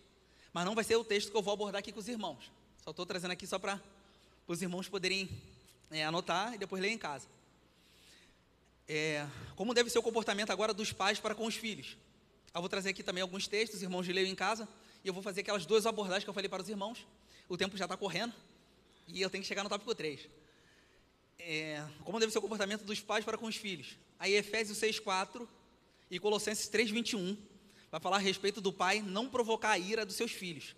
mas não vai ser o texto que eu vou abordar aqui com os irmãos. Só estou trazendo aqui só para os irmãos poderem anotar e depois ler em casa. Como deve ser o comportamento agora dos pais para com os filhos? Eu vou trazer aqui também alguns textos, os irmãos leiam em casa, e eu vou fazer aquelas duas abordagens que eu falei para os irmãos. O tempo já está correndo, e eu tenho que chegar no tópico 3. Como deve ser o comportamento dos pais para com os filhos? Aí Efésios 6:4 e Colossenses 3:21 vai falar a respeito do pai não provocar a ira dos seus filhos.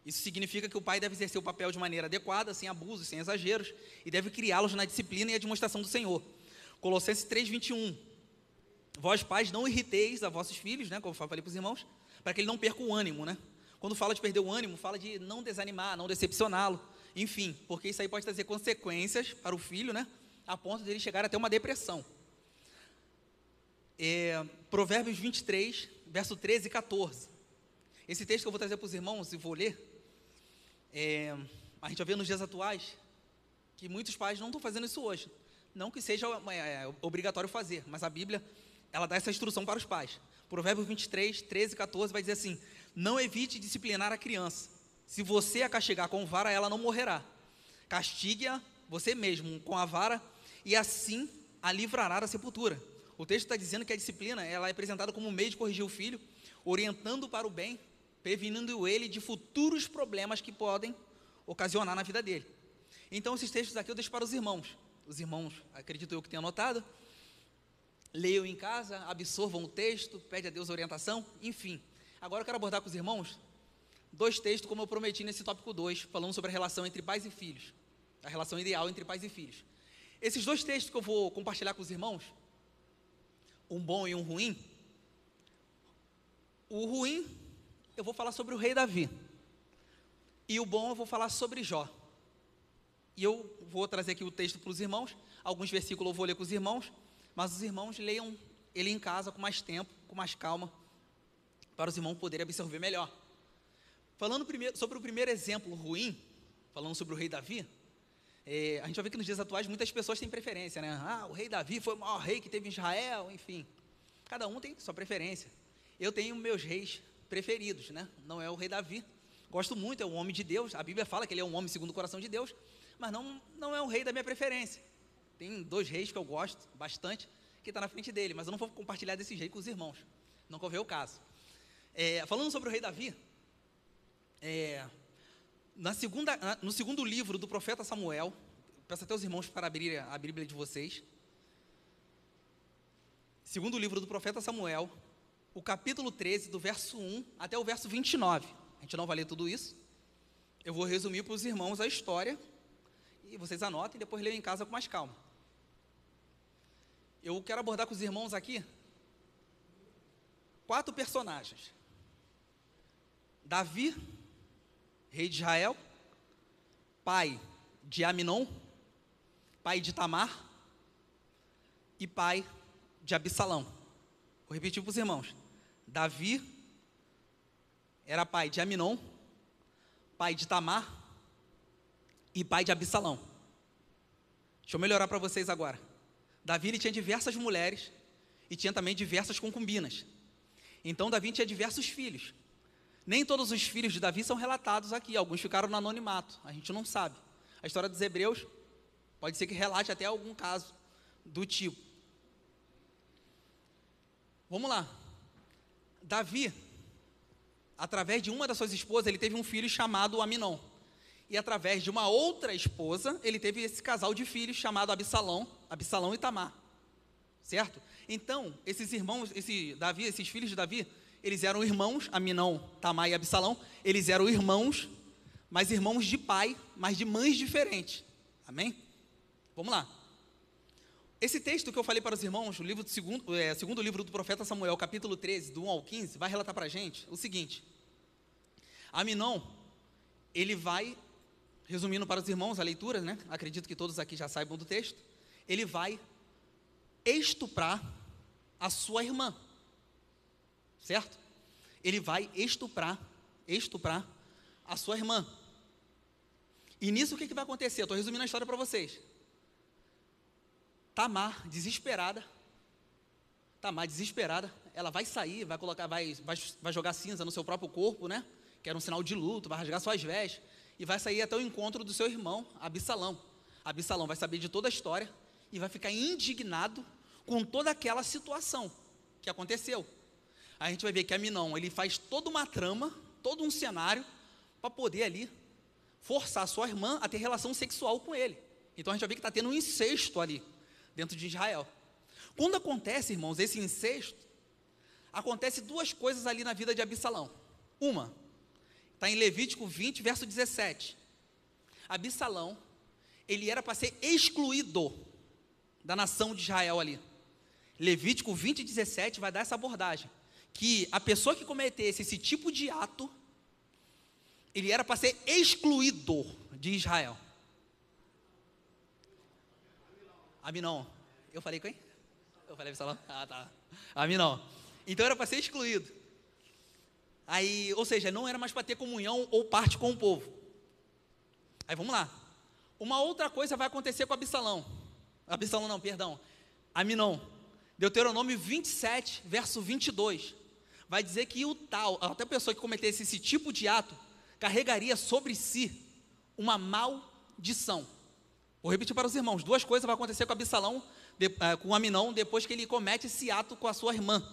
Isso significa que o pai deve exercer o papel de maneira adequada, sem abusos, sem exageros, e deve criá-los na disciplina e a demonstração do Senhor. Colossenses 3:21: vós, pais, não irriteis a vossos filhos, né, como eu falei para os irmãos, para que ele não perca o ânimo, né? Quando fala de perder o ânimo, fala de não desanimar, não decepcioná-lo, enfim, porque isso aí pode trazer consequências para o filho, né, a ponto de ele chegar até uma depressão. Provérbios 23, verso 13 e 14. Esse texto que eu vou trazer para os irmãos e vou ler, a gente vai ver nos dias atuais que muitos pais não estão fazendo isso hoje. Não que seja obrigatório fazer, mas a Bíblia, ela dá essa instrução para os pais. Provérbios 23, 13 e 14 vai dizer assim: não evite disciplinar a criança. Se você a castigar com vara, ela não morrerá. Castigue-a você mesmo com a vara, e assim a livrará da sepultura. O texto está dizendo que a disciplina, ela é apresentada como um meio de corrigir o filho, orientando para o bem, prevenindo ele de futuros problemas que podem ocasionar na vida dele. Então, esses textos aqui eu deixo para os irmãos. Os irmãos, acredito eu que tenham anotado, leiam em casa, absorvam o texto, pede a Deus orientação, enfim. Agora eu quero abordar com os irmãos 2 textos, como eu prometi nesse tópico 2, falando sobre a relação entre pais e filhos, a relação ideal entre pais e filhos. Esses 2 textos que eu vou compartilhar com os irmãos, um bom e um ruim. O ruim, eu vou falar sobre o rei Davi, e o bom eu vou falar sobre Jó. E eu vou trazer aqui o texto para os irmãos, alguns versículos eu vou ler com os irmãos, mas os irmãos leiam ele em casa com mais tempo, com mais calma, para os irmãos poderem absorver melhor. Falando primeiro sobre o primeiro exemplo ruim, falando sobre o rei Davi, a gente vai ver que nos dias atuais muitas pessoas têm preferência, né? O rei Davi foi o maior rei que teve em Israel, enfim. Cada um tem sua preferência. Eu tenho meus reis preferidos, né? Não é o rei Davi. Gosto muito, é um homem de Deus. A Bíblia fala que ele é um homem segundo o coração de Deus, mas não é um rei da minha preferência. Tem 2 reis que eu gosto bastante, que está na frente dele, mas eu não vou compartilhar desse jeito com os irmãos. Não convém o caso. Falando sobre o rei Davi, no segundo livro do profeta Samuel, peço até os irmãos para abrir a Bíblia de vocês. Segundo livro do profeta Samuel, o capítulo 13, do verso 1 até o verso 29. A gente não vai ler tudo isso. Eu vou resumir para os irmãos a história, e vocês anotem e depois leiam em casa com mais calma. Eu quero abordar com os irmãos aqui 4 personagens. Davi, rei de Israel, pai de Aminon, pai de Tamar e pai de Absalão. Vou repetir para os irmãos. Davi era pai de Aminon, pai de Tamar e pai de Absalão. Deixa eu melhorar para vocês agora. Davi ele tinha diversas mulheres e tinha também diversas concubinas. Então Davi tinha diversos filhos. Nem todos os filhos de Davi são relatados aqui, alguns ficaram no anonimato, a gente não sabe. A história dos Hebreus pode ser que relate até algum caso do tipo. Vamos lá. Davi, através de uma das suas esposas, ele teve um filho chamado Aminon. E através de uma outra esposa, ele teve esse casal de filhos chamado Absalão e Tamar. Certo? Então, esses irmãos, esses filhos de Davi, eles eram irmãos, Aminon, Tamar e Absalão, eles eram irmãos, mas irmãos de pai, mas de mães diferentes. Amém? Vamos lá. Esse texto que eu falei para os irmãos, segundo livro do profeta Samuel, capítulo 13, do 1 ao 15, vai relatar para a gente o seguinte. Aminon, ele vai, resumindo para os irmãos a leitura, né? Acredito que todos aqui já saibam do texto. Ele vai estuprar a sua irmã. Certo? Ele vai estuprar a sua irmã. E nisso o que vai acontecer? Eu estou resumindo a história para vocês. Tamar, desesperada, ela vai sair, vai jogar cinza no seu próprio corpo, né? Que era um sinal de luto, vai rasgar suas vestes, e vai sair até o encontro do seu irmão, Absalão. Absalão vai saber de toda a história, e vai ficar indignado com toda aquela situação que aconteceu. A gente vai ver que Aminon, ele faz toda uma trama, todo um cenário, para poder ali, forçar a sua irmã a ter relação sexual com ele. Então a gente vai ver que está tendo um incesto ali, dentro de Israel. Quando acontece, irmãos, esse incesto, acontece 2 coisas ali na vida de Absalão. Uma, está em Levítico 20, verso 17. Absalão, ele era para ser excluído da nação de Israel ali. Levítico 20, 17 vai dar essa abordagem, que a pessoa que cometesse esse tipo de ato, ele era para ser excluído de Israel. Aminon, eu falei quem? Eu falei Absalão? Ah, tá. Aminon. Então era para ser excluído. Aí, ou seja, não era mais para ter comunhão ou parte com o povo. Aí vamos lá. Uma outra coisa vai acontecer com Absalão. Absalão não, perdão. Aminon. Deuteronômio 27, verso 22. Vai dizer que o tal, até a pessoa que cometesse esse tipo de ato, carregaria sobre si uma maldição. Vou repetir para os irmãos. Duas coisas vão acontecer com Absalão, com Aminon, depois que ele comete esse ato com a sua irmã.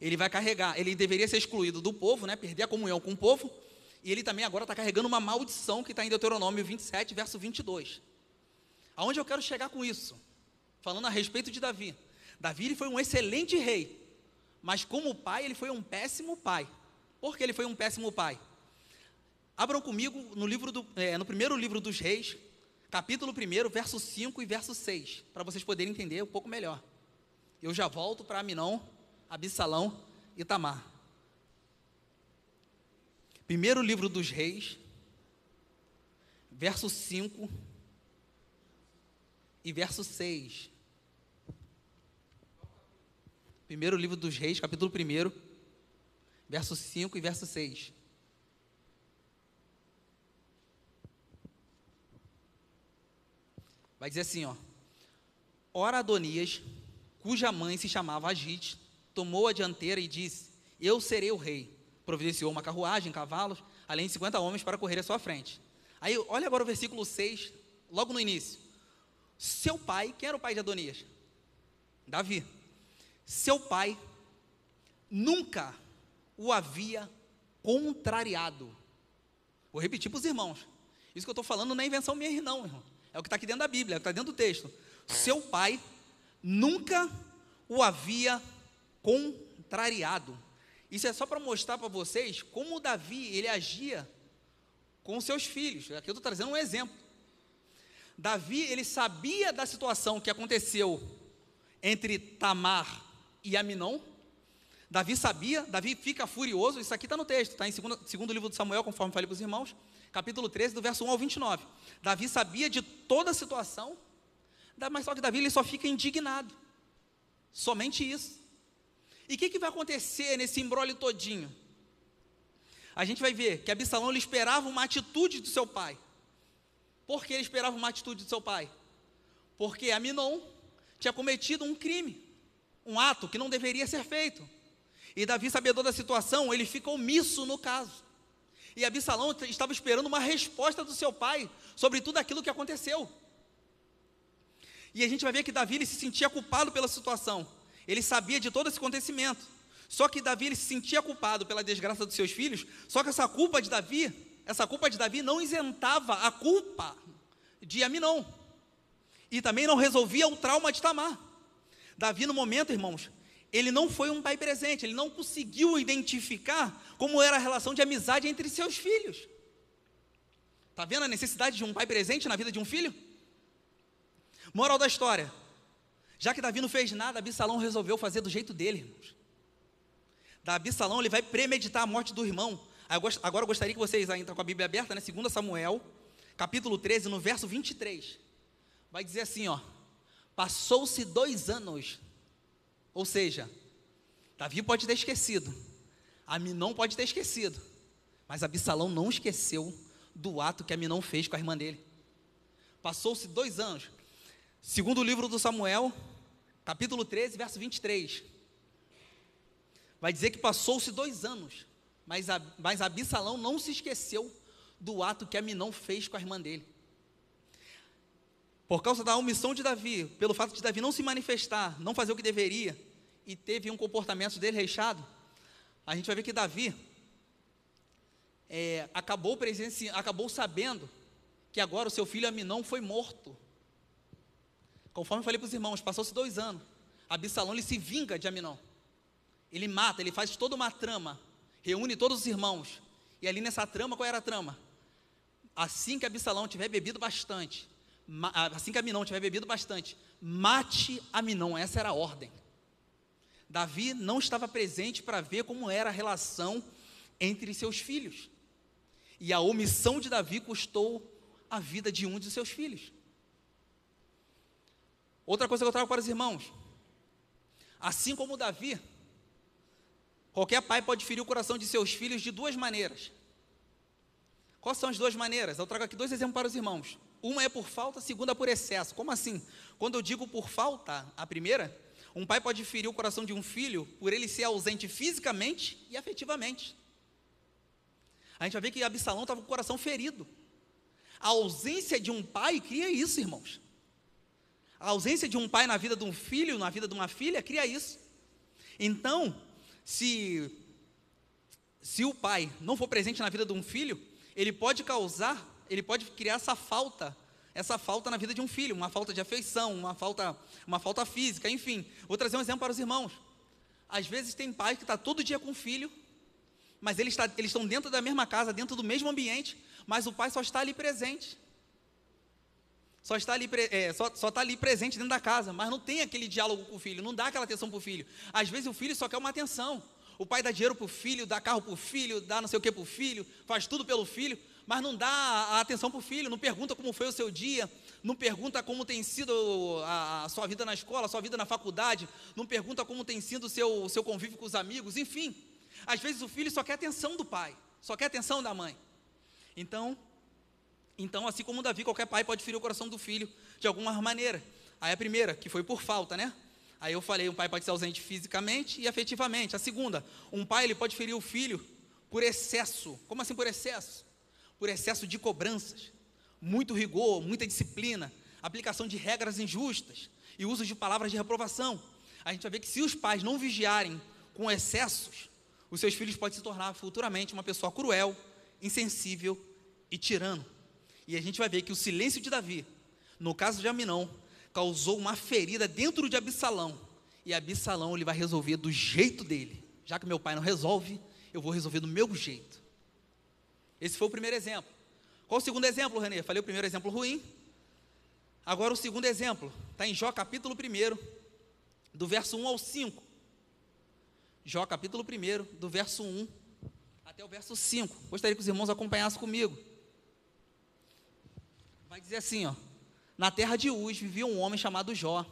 Ele vai carregar, ele deveria ser excluído do povo, né, perder a comunhão com o povo, e ele também agora está carregando uma maldição que está em Deuteronômio 27, verso 22. Aonde eu quero chegar com isso? Falando a respeito de Davi. Davi, ele foi um excelente rei, mas como pai, ele foi um péssimo pai. Por que ele foi um péssimo pai? Abram comigo no primeiro livro dos Reis, capítulo 1, verso 5 e verso 6, para vocês poderem entender um pouco melhor. Eu já volto para Aminon, Absalão e Tamar. Primeiro livro dos Reis, verso 5 e verso 6. Primeiro livro dos Reis, capítulo 1, verso 5 e verso 6. Vai dizer assim, ó. Ora Adonias, cuja mãe se chamava Agite, tomou a dianteira e disse: eu serei o rei. Providenciou uma carruagem, cavalos, além de 50 homens para correr à sua frente. Aí, olha agora o versículo 6, logo no início. Seu pai, quem era o pai de Adonias? Davi. Seu pai nunca o havia contrariado. Vou repetir para os irmãos. Isso que eu estou falando não é invenção minha, não, irmão. É o que está aqui dentro da Bíblia, é o que está dentro do texto. Seu pai nunca o havia contrariado. Isso é só para mostrar para vocês como Davi, ele agia com seus filhos. Aqui eu estou trazendo um exemplo. Davi, ele sabia da situação que aconteceu entre Tamar e Aminon. Davi sabia, Davi fica furioso. Isso aqui está no texto, está em segundo livro de Samuel, conforme falei para os irmãos, capítulo 13, do verso 1 ao 29. Davi sabia de toda a situação, mas só que Davi, ele só fica indignado. Somente isso. E o que vai acontecer nesse imbróglio todinho? A gente vai ver que Absalão, ele esperava uma atitude do seu pai. Por que ele esperava uma atitude do seu pai? Porque Aminon tinha cometido um crime, um ato que não deveria ser feito. E Davi, sabedor da situação, ele fica omisso no caso. E Absalão estava esperando uma resposta do seu pai sobre tudo aquilo que aconteceu. E a gente vai ver que Davi, ele se sentia culpado pela situação. Ele sabia de todo esse acontecimento. Só que Davi, ele se sentia culpado pela desgraça dos seus filhos. Só que essa culpa de Davi não isentava a culpa de Aminon. E também não resolvia o trauma de Tamar. Davi, no momento, irmãos, ele não foi um pai presente. Ele não conseguiu identificar como era a relação de amizade entre seus filhos. Está vendo a necessidade de um pai presente na vida de um filho? Moral da história: já que Davi não fez nada, Absalão resolveu fazer do jeito dele, irmãos. Absalão, ele vai premeditar a morte do irmão. Agora eu gostaria que vocês ainda com a Bíblia aberta, né? 2 Samuel, capítulo 13, no verso 23. Vai dizer assim, ó: passou-se 2 anos. Ou seja, Davi pode ter esquecido, Aminon pode ter esquecido, mas Absalão não esqueceu do ato que Aminon fez com a irmã dele. Passou-se 2 anos. Segundo livro do Samuel, capítulo 13, verso 23. Vai dizer que passou-se 2 anos, mas Absalão não se esqueceu do ato que Aminon fez com a irmã dele. Por causa da omissão de Davi, pelo fato de Davi não se manifestar, não fazer o que deveria, e teve um comportamento dele reixado, a gente vai ver que Davi acabou sabendo que agora o seu filho Aminon foi morto. Conforme eu falei para os irmãos, passou-se 2 anos, Absalão, ele se vinga de Aminon. Ele mata, ele faz toda uma trama, reúne todos os irmãos, e ali nessa trama, qual era a trama? Assim que Absalão tiver bebido bastante, Aminon tiver bebido bastante, mate Aminon. Essa era a ordem. Davi não estava presente para ver como era a relação entre seus filhos, e a omissão de Davi custou a vida de um de seus filhos. Outra coisa que eu trago para os irmãos: Assim como Davi, qualquer pai pode ferir o coração de seus filhos de duas maneiras. Quais são as duas maneiras? Eu trago aqui 2 exemplos para os irmãos. Uma é por falta, a segunda é por excesso. Como assim? Quando eu digo por falta, a primeira, um pai pode ferir o coração de um filho por ele ser ausente fisicamente e afetivamente. A gente vai ver que Absalão estava com o coração ferido. A ausência de um pai cria isso, irmãos. A ausência de um pai na vida de um filho, na vida de uma filha, cria isso. Então, se o pai não for presente na vida de um filho, ele pode criar essa falta na vida de um filho, uma falta de afeição, uma falta física, enfim. Vou trazer um exemplo para os irmãos. Às vezes tem pai que está todo dia com o filho, mas eles estão dentro da mesma casa, dentro do mesmo ambiente, mas o pai só está ali presente. Só está ali presente dentro da casa, mas não tem aquele diálogo com o filho, não dá aquela atenção para o filho. Às vezes o filho só quer uma atenção. O pai dá dinheiro para o filho, dá carro para o filho, dá não sei o que para o filho, faz tudo pelo filho, mas não dá a atenção para o filho, não pergunta como foi o seu dia, não pergunta como tem sido a sua vida na escola, a sua vida na faculdade, não pergunta como tem sido o seu convívio com os amigos, enfim. Às vezes o filho só quer atenção do pai, só quer atenção da mãe. Então, assim como Davi, qualquer pai pode ferir o coração do filho de alguma maneira. Aí a primeira, que foi por falta, né? Aí eu falei, um pai pode ser ausente fisicamente e afetivamente. A segunda, um pai ele pode ferir o filho por excesso. Como assim por excesso? Por excesso de cobranças, muito rigor, muita disciplina, aplicação de regras injustas e uso de palavras de reprovação. A gente vai ver que se os pais não vigiarem com excessos, os seus filhos podem se tornar futuramente uma pessoa cruel, insensível e tirano. E a gente vai ver que o silêncio de Davi, no caso de Aminon, causou uma ferida dentro de Absalão, e Absalão ele vai resolver do jeito dele. Já que meu pai não resolve, eu vou resolver do meu jeito. Esse foi o primeiro exemplo. Qual o segundo exemplo, Renê? Falei o primeiro exemplo ruim. Agora o segundo exemplo, está em Jó capítulo 1, do verso 1 ao 5. Jó capítulo 1, do verso 1 até o verso 5. Gostaria que os irmãos acompanhassem comigo. Vai dizer assim, ó: na terra de Uz vivia um homem chamado Jó.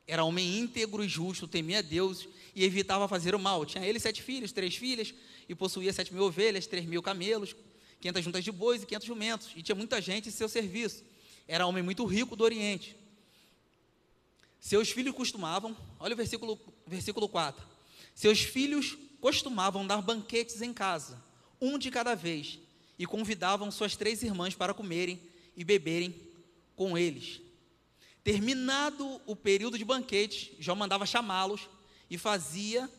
Era homem íntegro e justo, temia Deus e evitava fazer o mal. Tinha ele 7 filhos, 3 filhas, e possuía 7.000 ovelhas, 3.000 camelos, 500 juntas de bois e 500 jumentos, e tinha muita gente em seu serviço. Era homem muito rico do Oriente. Seus filhos costumavam, olha o versículo 4, seus filhos costumavam dar banquetes em casa, um de cada vez, e convidavam suas 3 irmãs para comerem e beberem com eles. Terminado o período de banquete, Jó mandava chamá-los e fazia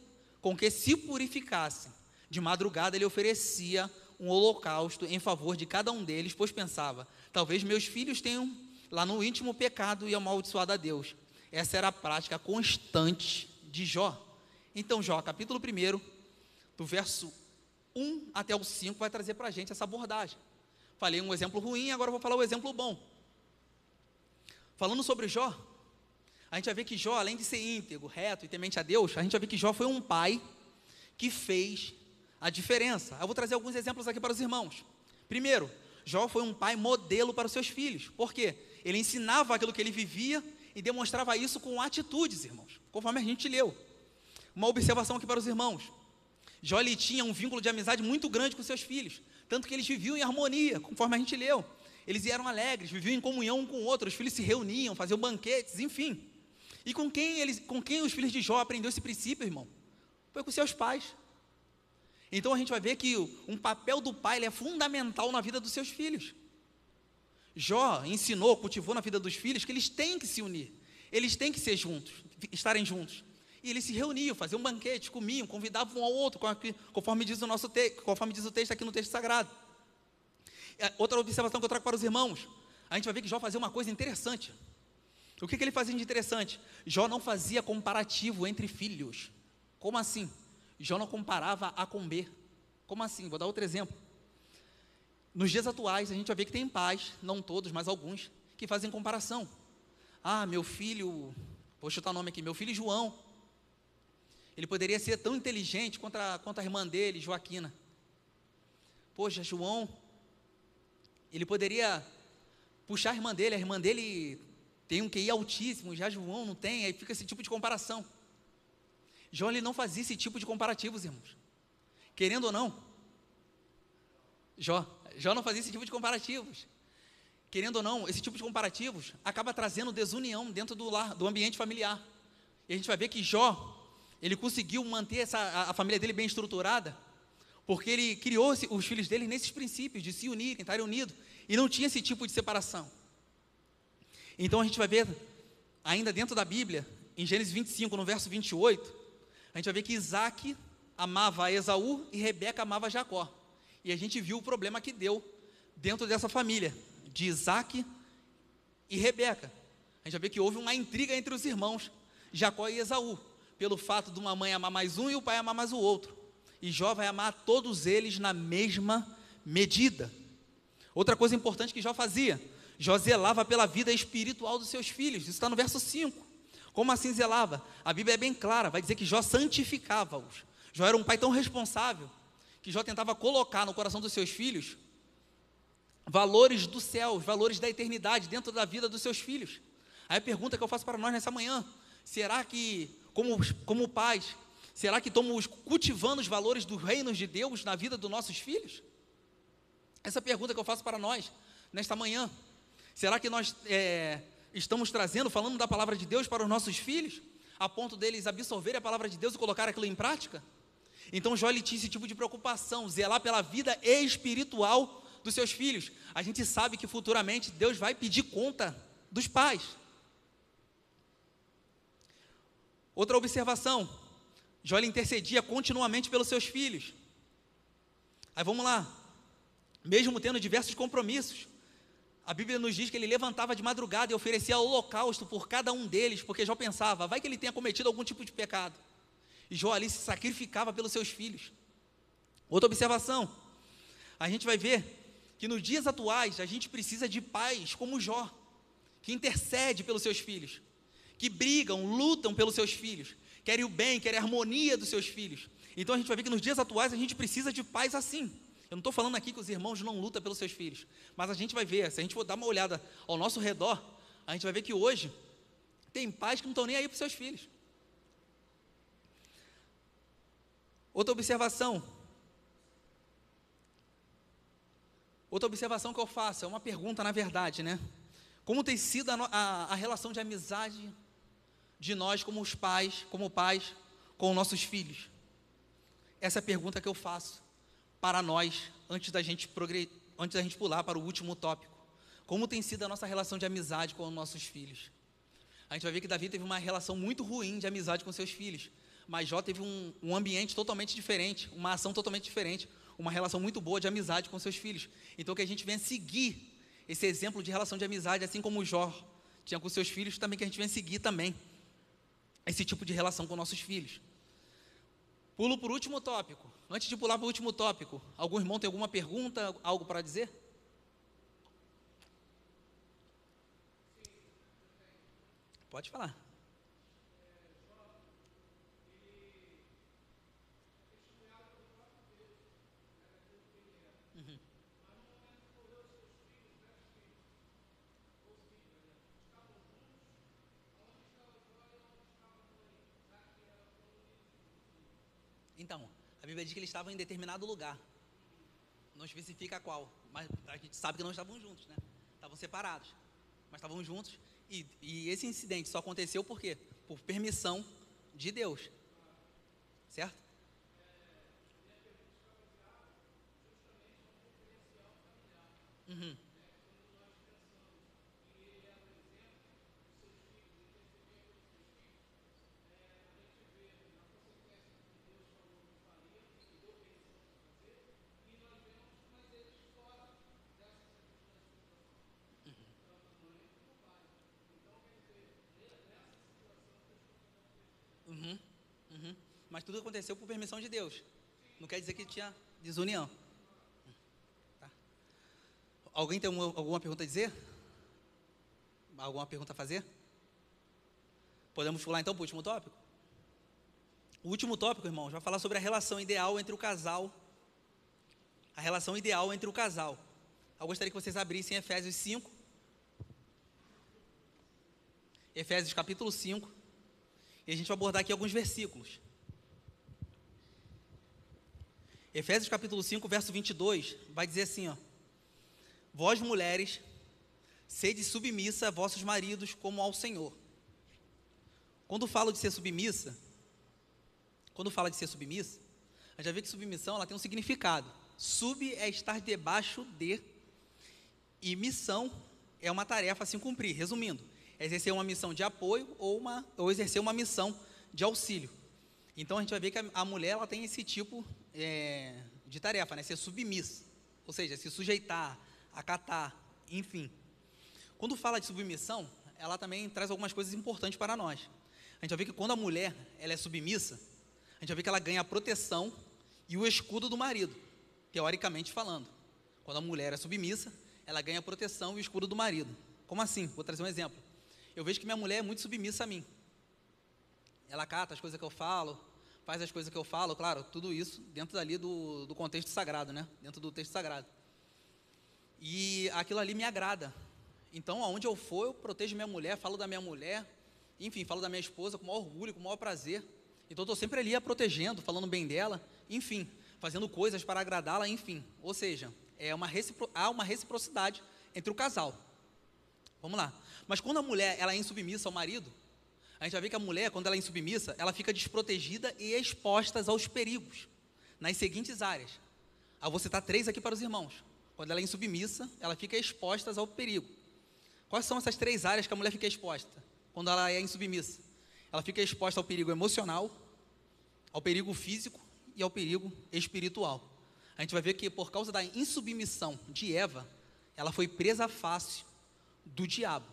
com que se purificassem. De madrugada ele oferecia um holocausto em favor de cada um deles, pois pensava, talvez meus filhos tenham lá no íntimo pecado e amaldiçoado a Deus. Essa era a prática constante de Jó. Então Jó, capítulo 1, do verso 1 até o 5, vai trazer para a gente essa abordagem. Falei um exemplo ruim, agora vou falar o exemplo bom. Falando sobre Jó, a gente vai ver que Jó, além de ser íntegro, reto e temente a Deus, a gente vai ver que Jó foi um pai que fez a diferença. Eu vou trazer alguns exemplos aqui para os irmãos. Primeiro, Jó foi um pai modelo para os seus filhos. Por quê? Ele ensinava aquilo que ele vivia e demonstrava isso com atitudes, irmãos, conforme a gente leu. Uma observação aqui para os irmãos: Jó ele tinha um vínculo de amizade muito grande com seus filhos, tanto que eles viviam em harmonia, conforme a gente leu. Eles eram alegres, viviam em comunhão um com o outro, os filhos se reuniam, faziam banquetes, enfim. E com quem os filhos de Jó aprenderam esse princípio, irmão? Foi com seus pais. Então a gente vai ver que um papel do pai é fundamental na vida dos seus filhos. Jó ensinou, cultivou na vida dos filhos que eles têm que se unir, eles têm que ser juntos, estarem juntos. E eles se reuniam, faziam banquete, comiam, convidavam um ao outro, conforme diz o texto aqui no texto sagrado. Outra observação que eu trago para os irmãos, a gente vai ver que Jó fazia uma coisa interessante. O que ele fazia de interessante? Jó não fazia comparativo entre filhos. Como assim? Jó não comparava A com B. Como assim? Vou dar outro exemplo. Nos dias atuais, a gente vai ver que tem pais, não todos, mas alguns, que fazem comparação. Ah, meu filho, vou chutar o nome aqui, meu filho João, ele poderia ser tão inteligente quanto a irmã dele, Joaquina. Poxa, João, ele poderia puxar a irmã dele tem um QI altíssimo, já João não tem, aí fica esse tipo de comparação. Jó, ele não fazia esse tipo de comparativos, irmãos. Querendo ou não, Jó não fazia esse tipo de comparativos. Querendo ou não, esse tipo de comparativos acaba trazendo desunião dentro do lar, do ambiente familiar. E a gente vai ver que Jó, ele conseguiu manter a família dele bem estruturada, porque ele criou os filhos dele nesses princípios de se unirem, estarem unidos, e não tinha esse tipo de separação. Então a gente vai ver, ainda dentro da Bíblia, em Gênesis 25, no verso 28, a gente vai ver que Isaac amava a Esaú e Rebeca amava a Jacó. E a gente viu o problema que deu dentro dessa família, de Isaac e Rebeca. A gente vai ver que houve uma intriga entre os irmãos, Jacó e Esaú, pelo fato de uma mãe amar mais um e o pai amar mais o outro. E Jó vai amar todos eles na mesma medida. Outra coisa importante que Jó fazia, Jó zelava pela vida espiritual dos seus filhos. Isso está no verso 5. Como assim zelava? A Bíblia é bem clara, vai dizer que Jó santificava-os. Jó era um pai tão responsável, que Jó tentava colocar no coração dos seus filhos valores do céu, os valores da eternidade dentro da vida dos seus filhos. Aí a pergunta que eu faço para nós nessa manhã: será que, como pais, será que estamos cultivando os valores dos reinos de Deus na vida dos nossos filhos? Essa pergunta que eu faço para nós nesta manhã. Será que nós estamos falando da palavra de Deus para os nossos filhos, a ponto deles absorverem a palavra de Deus e colocar aquilo em prática? Então Jó, ele tinha esse tipo de preocupação, zelar pela vida espiritual dos seus filhos. A gente sabe que futuramente Deus vai pedir conta dos pais. Outra observação, Jó, ele intercedia continuamente pelos seus filhos. Aí vamos lá, mesmo tendo diversos compromissos, a Bíblia nos diz que ele levantava de madrugada e oferecia holocausto por cada um deles, porque Jó pensava, vai que ele tenha cometido algum tipo de pecado. E Jó ali se sacrificava pelos seus filhos. Outra observação, a gente vai ver que nos dias atuais a gente precisa de pais como Jó, que intercede pelos seus filhos, que brigam, lutam pelos seus filhos, querem o bem, querem a harmonia dos seus filhos. Então a gente vai ver que nos dias atuais a gente precisa de pais assim. Eu não estou falando aqui que os irmãos não lutam pelos seus filhos, mas a gente vai ver, se a gente for dar uma olhada ao nosso redor, a gente vai ver que hoje tem pais que não estão nem aí para os seus filhos. Outra observação que eu faço, é uma pergunta na verdade, né? Como tem sido a relação de amizade de nós como pais, com nossos filhos? Essa é a pergunta que eu faço para nós, antes da gente pular para o último tópico. Como tem sido a nossa relação de amizade com os nossos filhos? A gente vai ver que Davi teve uma relação muito ruim de amizade com seus filhos, mas Jó teve um ambiente totalmente diferente, uma ação totalmente diferente, uma relação muito boa de amizade com seus filhos. Então que a gente venha seguir esse exemplo de relação de amizade, assim como Jó tinha com seus filhos, também que a gente venha seguir também esse tipo de relação com nossos filhos. Pulo para o último tópico. Antes de pular para o último tópico, algum irmão tem alguma pergunta, algo para dizer? Pode falar. Então, a Bíblia diz que eles estavam em determinado lugar. Não especifica qual, mas a gente sabe que não estavam juntos, né? Estavam separados, mas estavam juntos. E esse incidente só aconteceu por quê? Por permissão de Deus. Certo? Uhum. Uhum. Uhum. Mas tudo aconteceu por permissão de Deus. Não quer dizer que tinha desunião. Tá. Alguém tem alguma pergunta a dizer? Alguma pergunta a fazer? Podemos pular então para o último tópico? O último tópico, irmãos, vai falar sobre a relação ideal entre o casal. A relação ideal entre o casal. Eu gostaria que vocês abrissem Efésios 5. Efésios capítulo 5. E a gente vai abordar aqui alguns versículos. Efésios capítulo 5, verso 22, vai dizer assim, ó: vós mulheres, sede submissa a vossos maridos como ao Senhor. Quando fala de ser submissa, a gente já vê que submissão ela tem um significado. Sub é estar debaixo de, e missão é uma tarefa a se cumprir. Resumindo, é exercer uma missão de apoio ou exercer uma missão de auxílio. Então a gente vai ver que a mulher ela tem esse tipo de tarefa, né? Ser submissa, ou seja, se sujeitar, acatar, enfim. Quando fala de submissão, ela também traz algumas coisas importantes para nós. A gente vai ver que quando a mulher ela é submissa, a gente vai ver que ela ganha a proteção e o escudo do marido, teoricamente falando. Quando a mulher é submissa, ela ganha a proteção e o escudo do marido. Como assim? Vou trazer um exemplo. Eu vejo que minha mulher é muito submissa a mim. Ela acata as coisas que eu falo, faz as coisas que eu falo, claro, tudo isso dentro dali do contexto sagrado, né? Dentro do texto sagrado. E aquilo ali me agrada. Então, aonde eu for, eu protejo minha mulher, falo da minha mulher, enfim, falo da minha esposa com o maior orgulho, com o maior prazer. Então, estou sempre ali a protegendo, falando bem dela, enfim, fazendo coisas para agradá-la, enfim. Ou seja, há uma reciprocidade entre o casal. Vamos lá. Mas quando a mulher ela é insubmissa ao marido, a gente vai ver que a mulher, quando ela é insubmissa, ela fica desprotegida e exposta aos perigos, nas seguintes áreas. Vou citar 3 aqui para os irmãos. Quando ela é insubmissa, ela fica exposta ao perigo. Quais são essas 3 áreas que a mulher fica exposta quando ela é insubmissa? Ela fica exposta ao perigo emocional, ao perigo físico e ao perigo espiritual. A gente vai ver que por causa da insubmissão de Eva, ela foi presa fácil do diabo.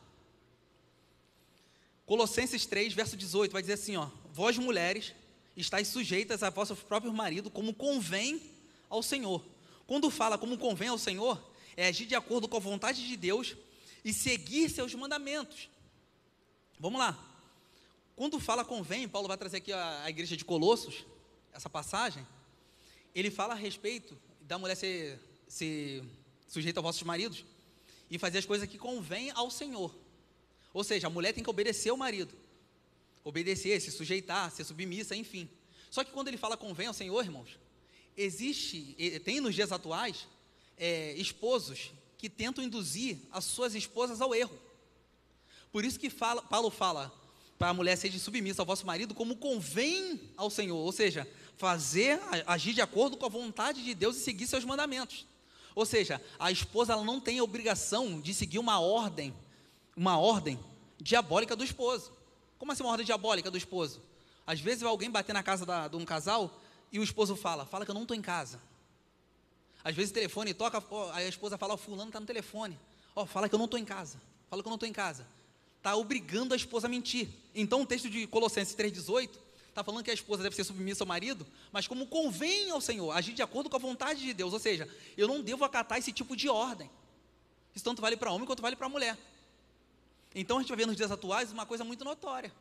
Colossenses 3, verso 18, vai dizer assim, ó: vós mulheres, estáis sujeitas a vossos próprios maridos, como convém ao Senhor. Quando fala como convém ao Senhor, é agir de acordo com a vontade de Deus e seguir seus mandamentos. Vamos lá. Quando fala convém, Paulo vai trazer aqui a igreja de Colossos, essa passagem, ele fala a respeito da mulher ser sujeita aos vossos maridos e fazer as coisas que convém ao Senhor. Ou seja, a mulher tem que obedecer ao marido, obedecer, se sujeitar, ser submissa, enfim. Só que quando ele fala convém ao Senhor, irmãos, tem nos dias atuais esposos que tentam induzir as suas esposas ao erro. Por isso que Paulo fala para a mulher ser submissa ao vosso marido como convém ao Senhor, ou seja, agir de acordo com a vontade de Deus e seguir seus mandamentos. Ou seja, a esposa ela não tem a obrigação de seguir uma ordem diabólica do esposo. Como assim uma ordem diabólica do esposo? Às vezes vai alguém bater na casa de um casal e o esposo fala que eu não estou em casa. Às vezes o telefone toca, a esposa fala, fulano está no telefone, fala que eu não estou em casa, está obrigando a esposa a mentir. Então o texto de Colossenses 3,18 está falando que a esposa deve ser submissa ao marido, mas como convém ao Senhor, agir de acordo com a vontade de Deus, ou seja, eu não devo acatar esse tipo de ordem. Isso tanto vale para homem quanto vale para mulher. Então a gente vai ver nos dias atuais uma coisa muito notória,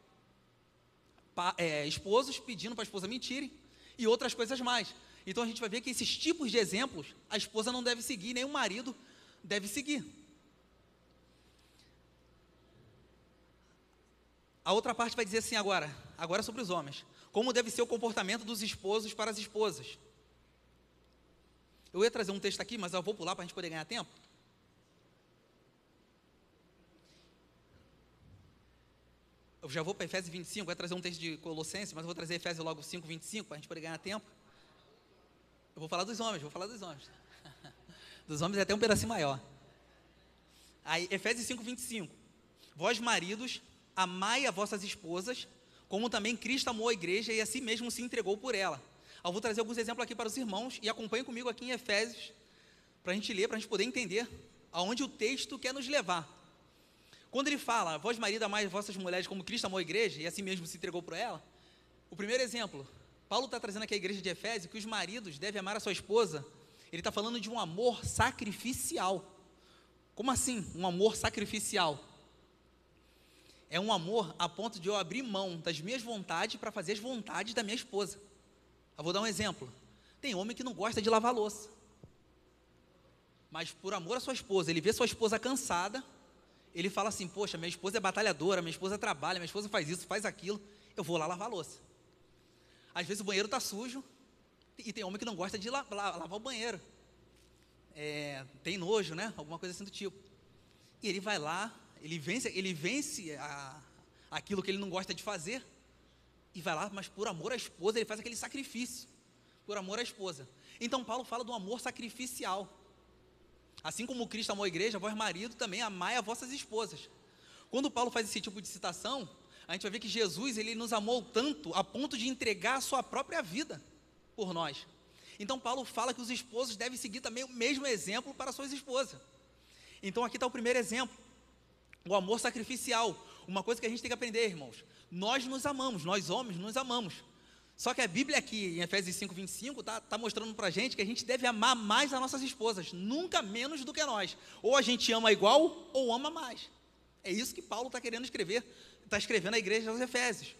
esposos pedindo para a esposa mentirem e outras coisas mais. Então a gente vai ver que esses tipos de exemplos a esposa não deve seguir, nem o marido deve seguir. A outra parte vai dizer assim agora sobre os homens, como deve ser o comportamento dos esposos para as esposas. Eu ia trazer um texto aqui, mas eu vou pular para a gente poder ganhar tempo. Eu já vou para Efésios 25, vai trazer um texto de Colossenses, mas eu vou trazer Efésios logo 5, 25, para a gente poder ganhar tempo. Eu vou falar dos homens. Dos homens é até um pedacinho maior. Aí, Efésios 5, 25. Vós maridos, amai a vossas esposas, como também Cristo amou a igreja e a si mesmo se entregou por ela. Eu vou trazer alguns exemplos aqui para os irmãos e acompanhem comigo aqui em Efésios, para a gente ler, para a gente poder entender aonde o texto quer nos levar. Quando ele fala, vós marido, amai as vossas mulheres como Cristo amou a igreja e a si mesmo se entregou por ela, o primeiro exemplo, Paulo está trazendo aqui a igreja de Efésios que os maridos devem amar a sua esposa. Ele está falando de um amor sacrificial. Como assim um amor sacrificial? É um amor a ponto de eu abrir mão das minhas vontades para fazer as vontades da minha esposa. Eu vou dar um exemplo. Tem homem que não gosta de lavar louça, mas por amor à sua esposa, ele vê sua esposa cansada, ele fala assim, poxa, minha esposa é batalhadora, minha esposa trabalha, minha esposa faz isso, faz aquilo, eu vou lá lavar louça. Às vezes o banheiro está sujo, E tem homem que não gosta de lavar o banheiro. Tem nojo, né? Alguma coisa assim do tipo. E ele vai lá, ele vence aquilo que ele não gosta de fazer, e vai lá, mas por amor à esposa, ele faz aquele sacrifício, por amor à esposa. Então Paulo fala do amor sacrificial. Assim como Cristo amou a igreja, vós marido também amai as vossas esposas. Quando Paulo faz esse tipo de citação, a gente vai ver que Jesus, ele nos amou tanto, a ponto de entregar a sua própria vida por nós. Então Paulo fala que os esposos devem seguir também o mesmo exemplo para suas esposas. Então aqui está o primeiro exemplo, o amor sacrificial. Uma coisa que a gente tem que aprender, irmãos: nós nos amamos, nós homens nos amamos. Só que a Bíblia aqui, em Efésios 5:25, está mostrando para a gente que a gente deve amar mais as nossas esposas, nunca menos do que nós. Ou a gente ama igual, ou ama mais. É isso que Paulo está querendo escrever, está escrevendo à igreja dos Efésios.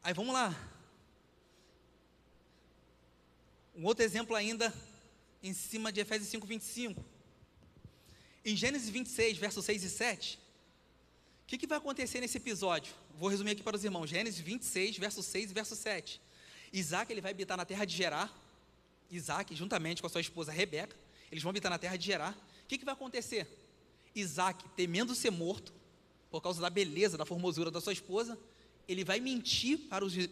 Aí vamos lá. Um outro exemplo ainda, em cima de Efésios 5:25. Em Gênesis 26, versos 6 e 7, o que vai acontecer nesse episódio? Vou resumir aqui para os irmãos. Gênesis 26, versos 6 e verso 7. Isaac, ele vai habitar na terra de Gerar. Isaac, juntamente com a sua esposa Rebeca, eles vão habitar na terra de Gerar. O que vai acontecer? Isaac, temendo ser morto, por causa da beleza, da formosura da sua esposa, ele vai mentir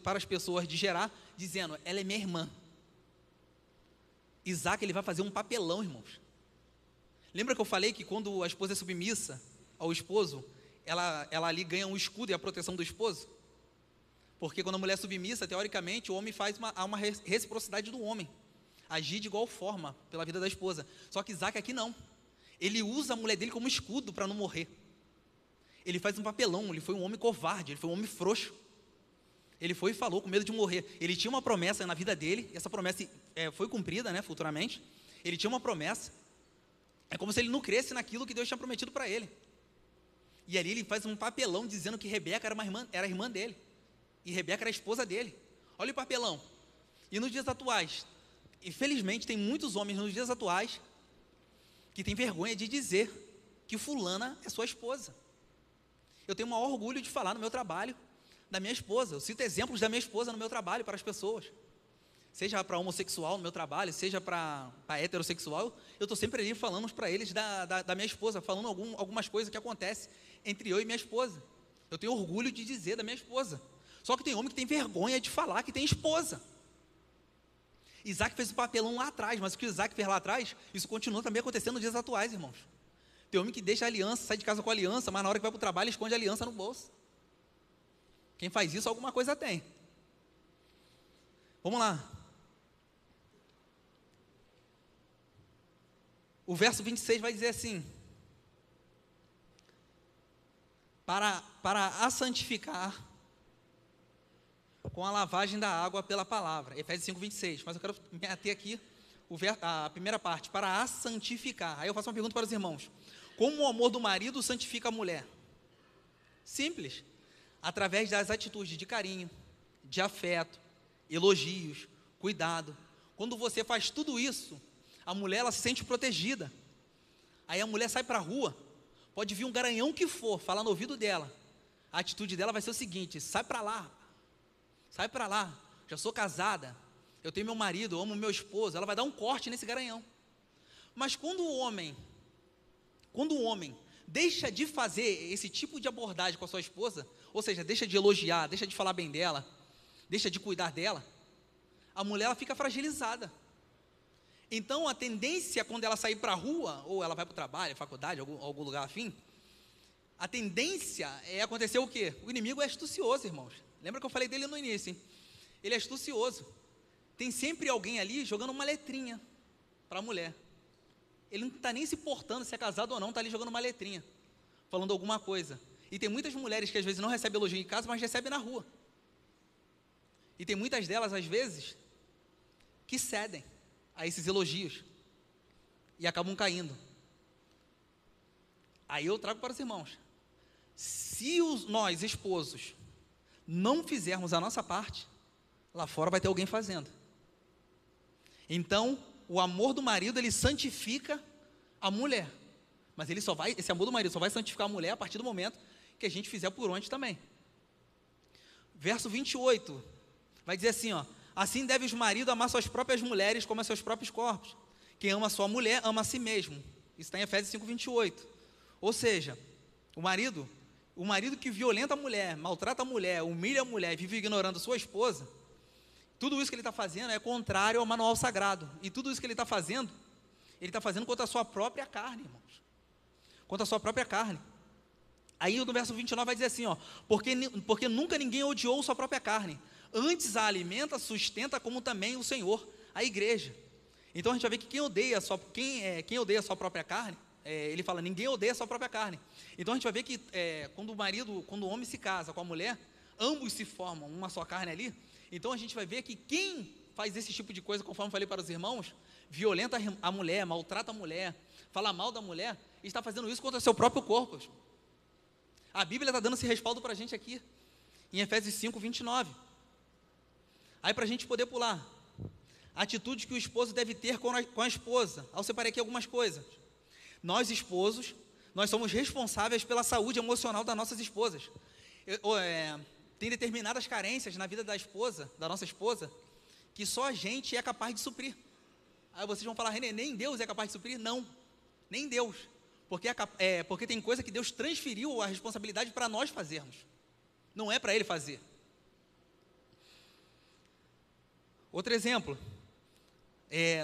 para as pessoas de Gerar, dizendo: ela é minha irmã. Isaac, ele vai fazer um papelão, irmãos. Lembra que eu falei que quando a esposa é submissa ao esposo, ela ali ganha um escudo e a proteção do esposo? Porque quando a mulher é submissa, teoricamente, o homem há uma reciprocidade do homem, agir de igual forma pela vida da esposa. Só que Isaac aqui não. Ele usa a mulher dele como escudo para não morrer. Ele faz um papelão, ele foi um homem covarde, ele foi um homem frouxo. Ele foi e falou com medo de morrer. Ele tinha uma promessa na vida dele, e essa promessa foi cumprida, né, futuramente. Ele tinha uma promessa. É como se ele não cresce naquilo que Deus tinha prometido para ele. E ali ele faz um papelão dizendo que Rebeca era irmã dele. E Rebeca era a esposa dele. Olha o papelão. E nos dias atuais, infelizmente tem muitos homens nos dias atuais que têm vergonha de dizer que fulana é sua esposa. Eu tenho o maior orgulho de falar no meu trabalho da minha esposa. Eu cito exemplos da minha esposa no meu trabalho para as pessoas. Seja para homossexual no meu trabalho, seja para heterossexual, eu estou sempre ali falando para eles da minha esposa, falando algumas coisas que acontecem entre eu e minha esposa. Eu tenho orgulho de dizer da minha esposa. Só que tem homem que tem vergonha de falar que tem esposa. Isaac fez o papelão lá atrás, mas o que Isaac fez lá atrás, isso continua também acontecendo nos dias atuais, irmãos. Tem homem que deixa a aliança, sai de casa com a aliança, mas na hora que vai para o trabalho, esconde a aliança no bolso. Quem faz isso, alguma coisa tem. Vamos lá. O verso 26 vai dizer assim: para a santificar com a lavagem da água pela palavra. Efésios 5:26. Mas eu quero me ater aqui a primeira parte, para a santificar. Aí eu faço uma pergunta para os irmãos: como o amor do marido santifica a mulher? Simples. Através das atitudes de carinho, de afeto, elogios, cuidado. Quando você faz tudo isso, a mulher, ela se sente protegida. Aí a mulher sai para a rua, pode vir um garanhão que for, falar no ouvido dela. A atitude dela vai ser o seguinte: sai para lá, já sou casada, eu tenho meu marido, eu amo meu esposo. Ela vai dar um corte nesse garanhão. Mas quando o homem deixa de fazer esse tipo de abordagem com a sua esposa, ou seja, deixa de elogiar, deixa de falar bem dela, deixa de cuidar dela, a mulher, ela fica fragilizada. Então a tendência, quando ela sair para a rua, ou ela vai para o trabalho, faculdade, algum lugar afim, a tendência é acontecer o quê? O inimigo é astucioso, irmãos. Lembra que eu falei dele no início, hein? Ele é astucioso. Tem sempre alguém ali jogando uma letrinha para a mulher. Ele não está nem se importando se é casado ou não, está ali jogando uma letrinha, falando alguma coisa. E tem muitas mulheres que às vezes não recebem elogio em casa, mas recebem na rua. E tem muitas delas, às vezes, que cedem a esses elogios e acabam caindo. Aí eu trago para os irmãos: se nós, esposos, não fizermos a nossa parte, lá fora vai ter alguém fazendo. Então, o amor do marido, ele santifica a mulher. Mas esse amor do marido só vai santificar a mulher a partir do momento que a gente fizer por onde também. Verso 28. Vai dizer assim, ó: assim deve os maridos amar suas próprias mulheres como a seus próprios corpos. Quem ama a sua mulher, ama a si mesmo. Isso está em Efésios 5:28. Ou seja, o marido que violenta a mulher, maltrata a mulher, humilha a mulher, vive ignorando sua esposa, tudo isso que ele está fazendo é contrário ao manual sagrado. E tudo isso que ele está fazendo contra a sua própria carne, irmãos. Contra a sua própria carne. Aí no verso 29 vai dizer assim, ó: porque nunca ninguém odiou sua própria carne, antes a alimenta, sustenta, como também o Senhor, a igreja. Então a gente vai ver que quem odeia a sua própria carne, ele fala, ninguém odeia a sua própria carne. Então a gente vai ver que quando o homem se casa com a mulher, ambos se formam uma só carne ali. Então a gente vai ver que quem faz esse tipo de coisa, conforme falei para os irmãos, violenta a mulher, maltrata a mulher, fala mal da mulher, está fazendo isso contra o seu próprio corpo. A Bíblia está dando esse respaldo para a gente aqui, em Efésios 5:29. Aí para a gente poder pular, a atitude que o esposo deve ter com a esposa. Eu separei aqui algumas coisas. Nós esposos, nós somos responsáveis pela saúde emocional das nossas esposas. Tem determinadas carências na vida da nossa esposa, que só a gente é capaz de suprir. Aí vocês vão falar, René, nem Deus é capaz de suprir? Não, nem Deus, porque tem coisa que Deus transferiu a responsabilidade para nós fazermos, não é para Ele fazer. Outro exemplo,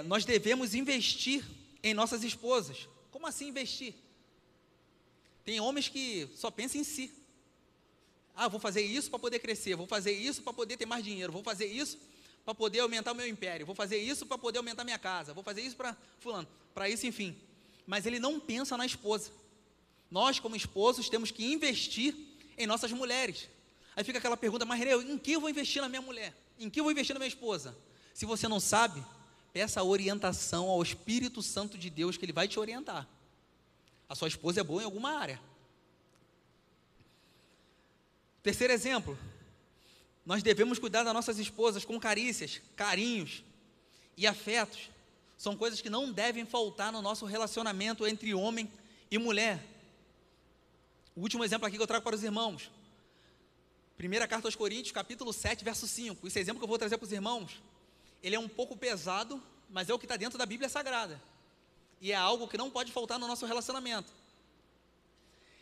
nós devemos investir em nossas esposas. Como assim investir? Tem homens que só pensam em si. Vou fazer isso para poder crescer, vou fazer isso para poder ter mais dinheiro, vou fazer isso para poder aumentar o meu império, vou fazer isso para poder aumentar minha casa, vou fazer isso para fulano, para isso, enfim. Mas ele não pensa na esposa. Nós, como esposos, temos que investir em nossas mulheres. Aí fica aquela pergunta, mas René, em que eu vou investir na minha mulher? Em que eu vou investir na minha esposa? Se você não sabe, peça orientação ao Espírito Santo de Deus, que Ele vai te orientar. A sua esposa é boa em alguma área. Terceiro exemplo, nós devemos cuidar das nossas esposas com carícias, carinhos e afetos. São coisas que não devem faltar no nosso relacionamento entre homem e mulher. O último exemplo aqui que eu trago para os irmãos, 1ª carta aos Coríntios, capítulo 7, verso 5. Esse exemplo que eu vou trazer para os irmãos, ele é um pouco pesado, mas é o que está dentro da Bíblia Sagrada. E é algo que não pode faltar no nosso relacionamento.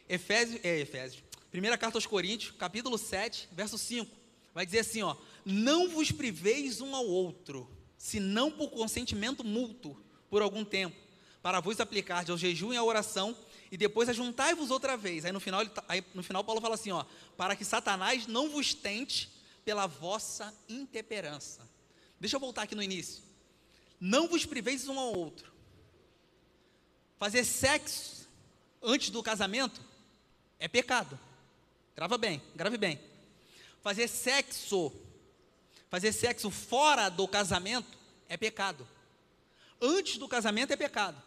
1ª carta aos Coríntios, capítulo 7, verso 5. Vai dizer assim, ó: não vos priveis um ao outro, senão por consentimento mútuo, por algum tempo, para vos aplicar ao jejum e à oração, e depois ajuntai-vos outra vez. Aí no final Paulo fala assim, ó: para que Satanás não vos tente pela vossa intemperança. Deixa eu voltar aqui no início. Não vos priveis um ao outro. Fazer sexo antes do casamento é pecado. Grave bem. Fazer sexo fora do casamento é pecado. Antes do casamento é pecado.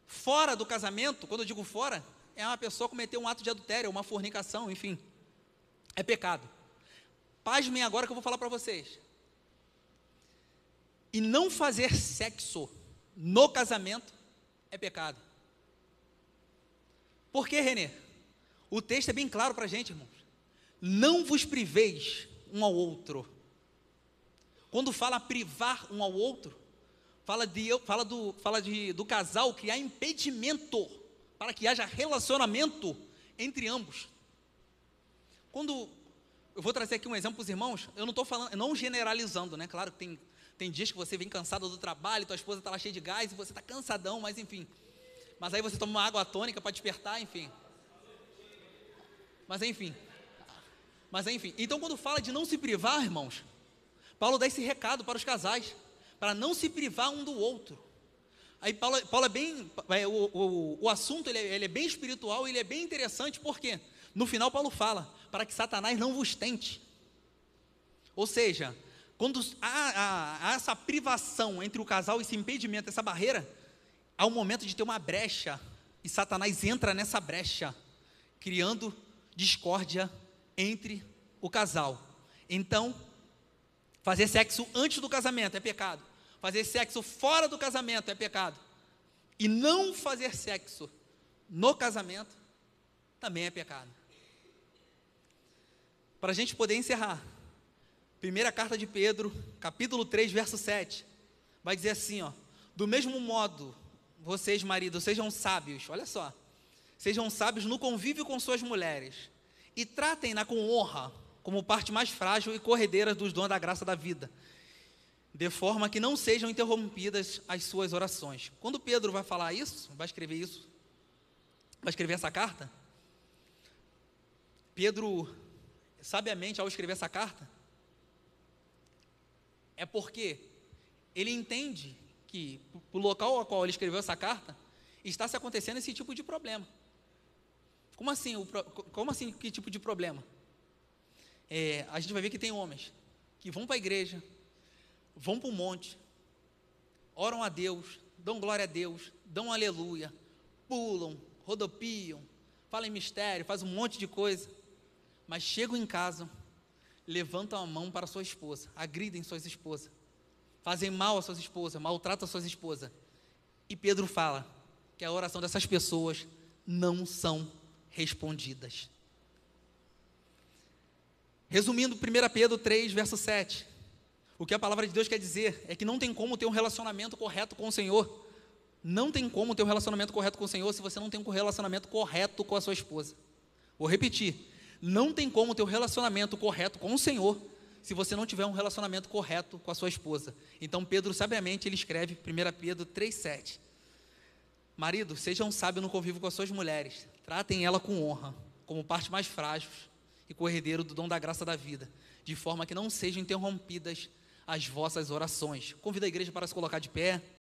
Fora do casamento, quando eu digo fora, é uma pessoa cometer um ato de adultério, uma fornicação, enfim, é pecado. Pasmem agora que eu vou falar para vocês. E não fazer sexo no casamento é pecado. Por quê, René? O texto é bem claro para a gente, irmãos. Não vos priveis um ao outro. Quando fala privar um ao outro, fala do casal criar impedimento para que haja relacionamento entre ambos. Quando eu vou trazer aqui um exemplo para os irmãos, eu não estou falando, não generalizando, né? Claro que tem dias que você vem cansado do trabalho, tua esposa está lá cheia de gás e você está cansadão, mas enfim. Mas aí você toma uma água tônica para despertar, enfim. Mas enfim. Então quando fala de não se privar, irmãos, Paulo dá esse recado para os casais, para não se privar um do outro. Aí Paulo é bem, o assunto ele é bem espiritual, ele é bem interessante, porque no final Paulo fala, para que Satanás não vos tente. Ou seja, quando há essa privação entre o casal, esse impedimento, essa barreira, há um momento de ter uma brecha, e Satanás entra nessa brecha, criando discórdia entre o casal. Então, fazer sexo antes do casamento é pecado. Fazer sexo fora do casamento é pecado. E não fazer sexo no casamento também é pecado. Para a gente poder encerrar, Primeira carta de Pedro, capítulo 3, verso 7, vai dizer assim, ó: do mesmo modo, vocês, maridos, sejam sábios, olha só, sejam sábios no convívio com suas mulheres, e tratem-na com honra, como parte mais frágil e corredeira dos dons da graça da vida, de forma que não sejam interrompidas as suas orações. Quando Pedro vai falar isso, vai escrever essa carta, Pedro, sabiamente, ao escrever essa carta, é porque ele entende que o local ao qual ele escreveu essa carta está se acontecendo esse tipo de problema. Como assim, que tipo de problema? A gente vai ver que tem homens que vão para a igreja, vão para o monte, oram a Deus, dão glória a Deus, dão aleluia, pulam, rodopiam, falam em mistério, fazem um monte de coisa, mas chegam em casa, levantam a mão para sua esposa, agridem suas esposas, fazem mal às suas esposas, maltratam as suas esposas. E Pedro fala que a oração dessas pessoas não são respondidas. Resumindo, 1 Pedro 3, verso 7, o que a palavra de Deus quer dizer é que não tem como ter um relacionamento correto com o Senhor. Não tem como ter um relacionamento correto com o Senhor se você não tem um relacionamento correto com a sua esposa. Vou repetir, não tem como ter um relacionamento correto com o Senhor se você não tiver um relacionamento correto com a sua esposa. Então Pedro, sabiamente, ele escreve 1 Pedro 3,7: marido, sejam sábios no convívio com as suas mulheres, tratem ela com honra, como parte mais frágil e corredeiro do dom da graça da vida, de forma que não sejam interrompidas as vossas orações. Convido a igreja para se colocar de pé.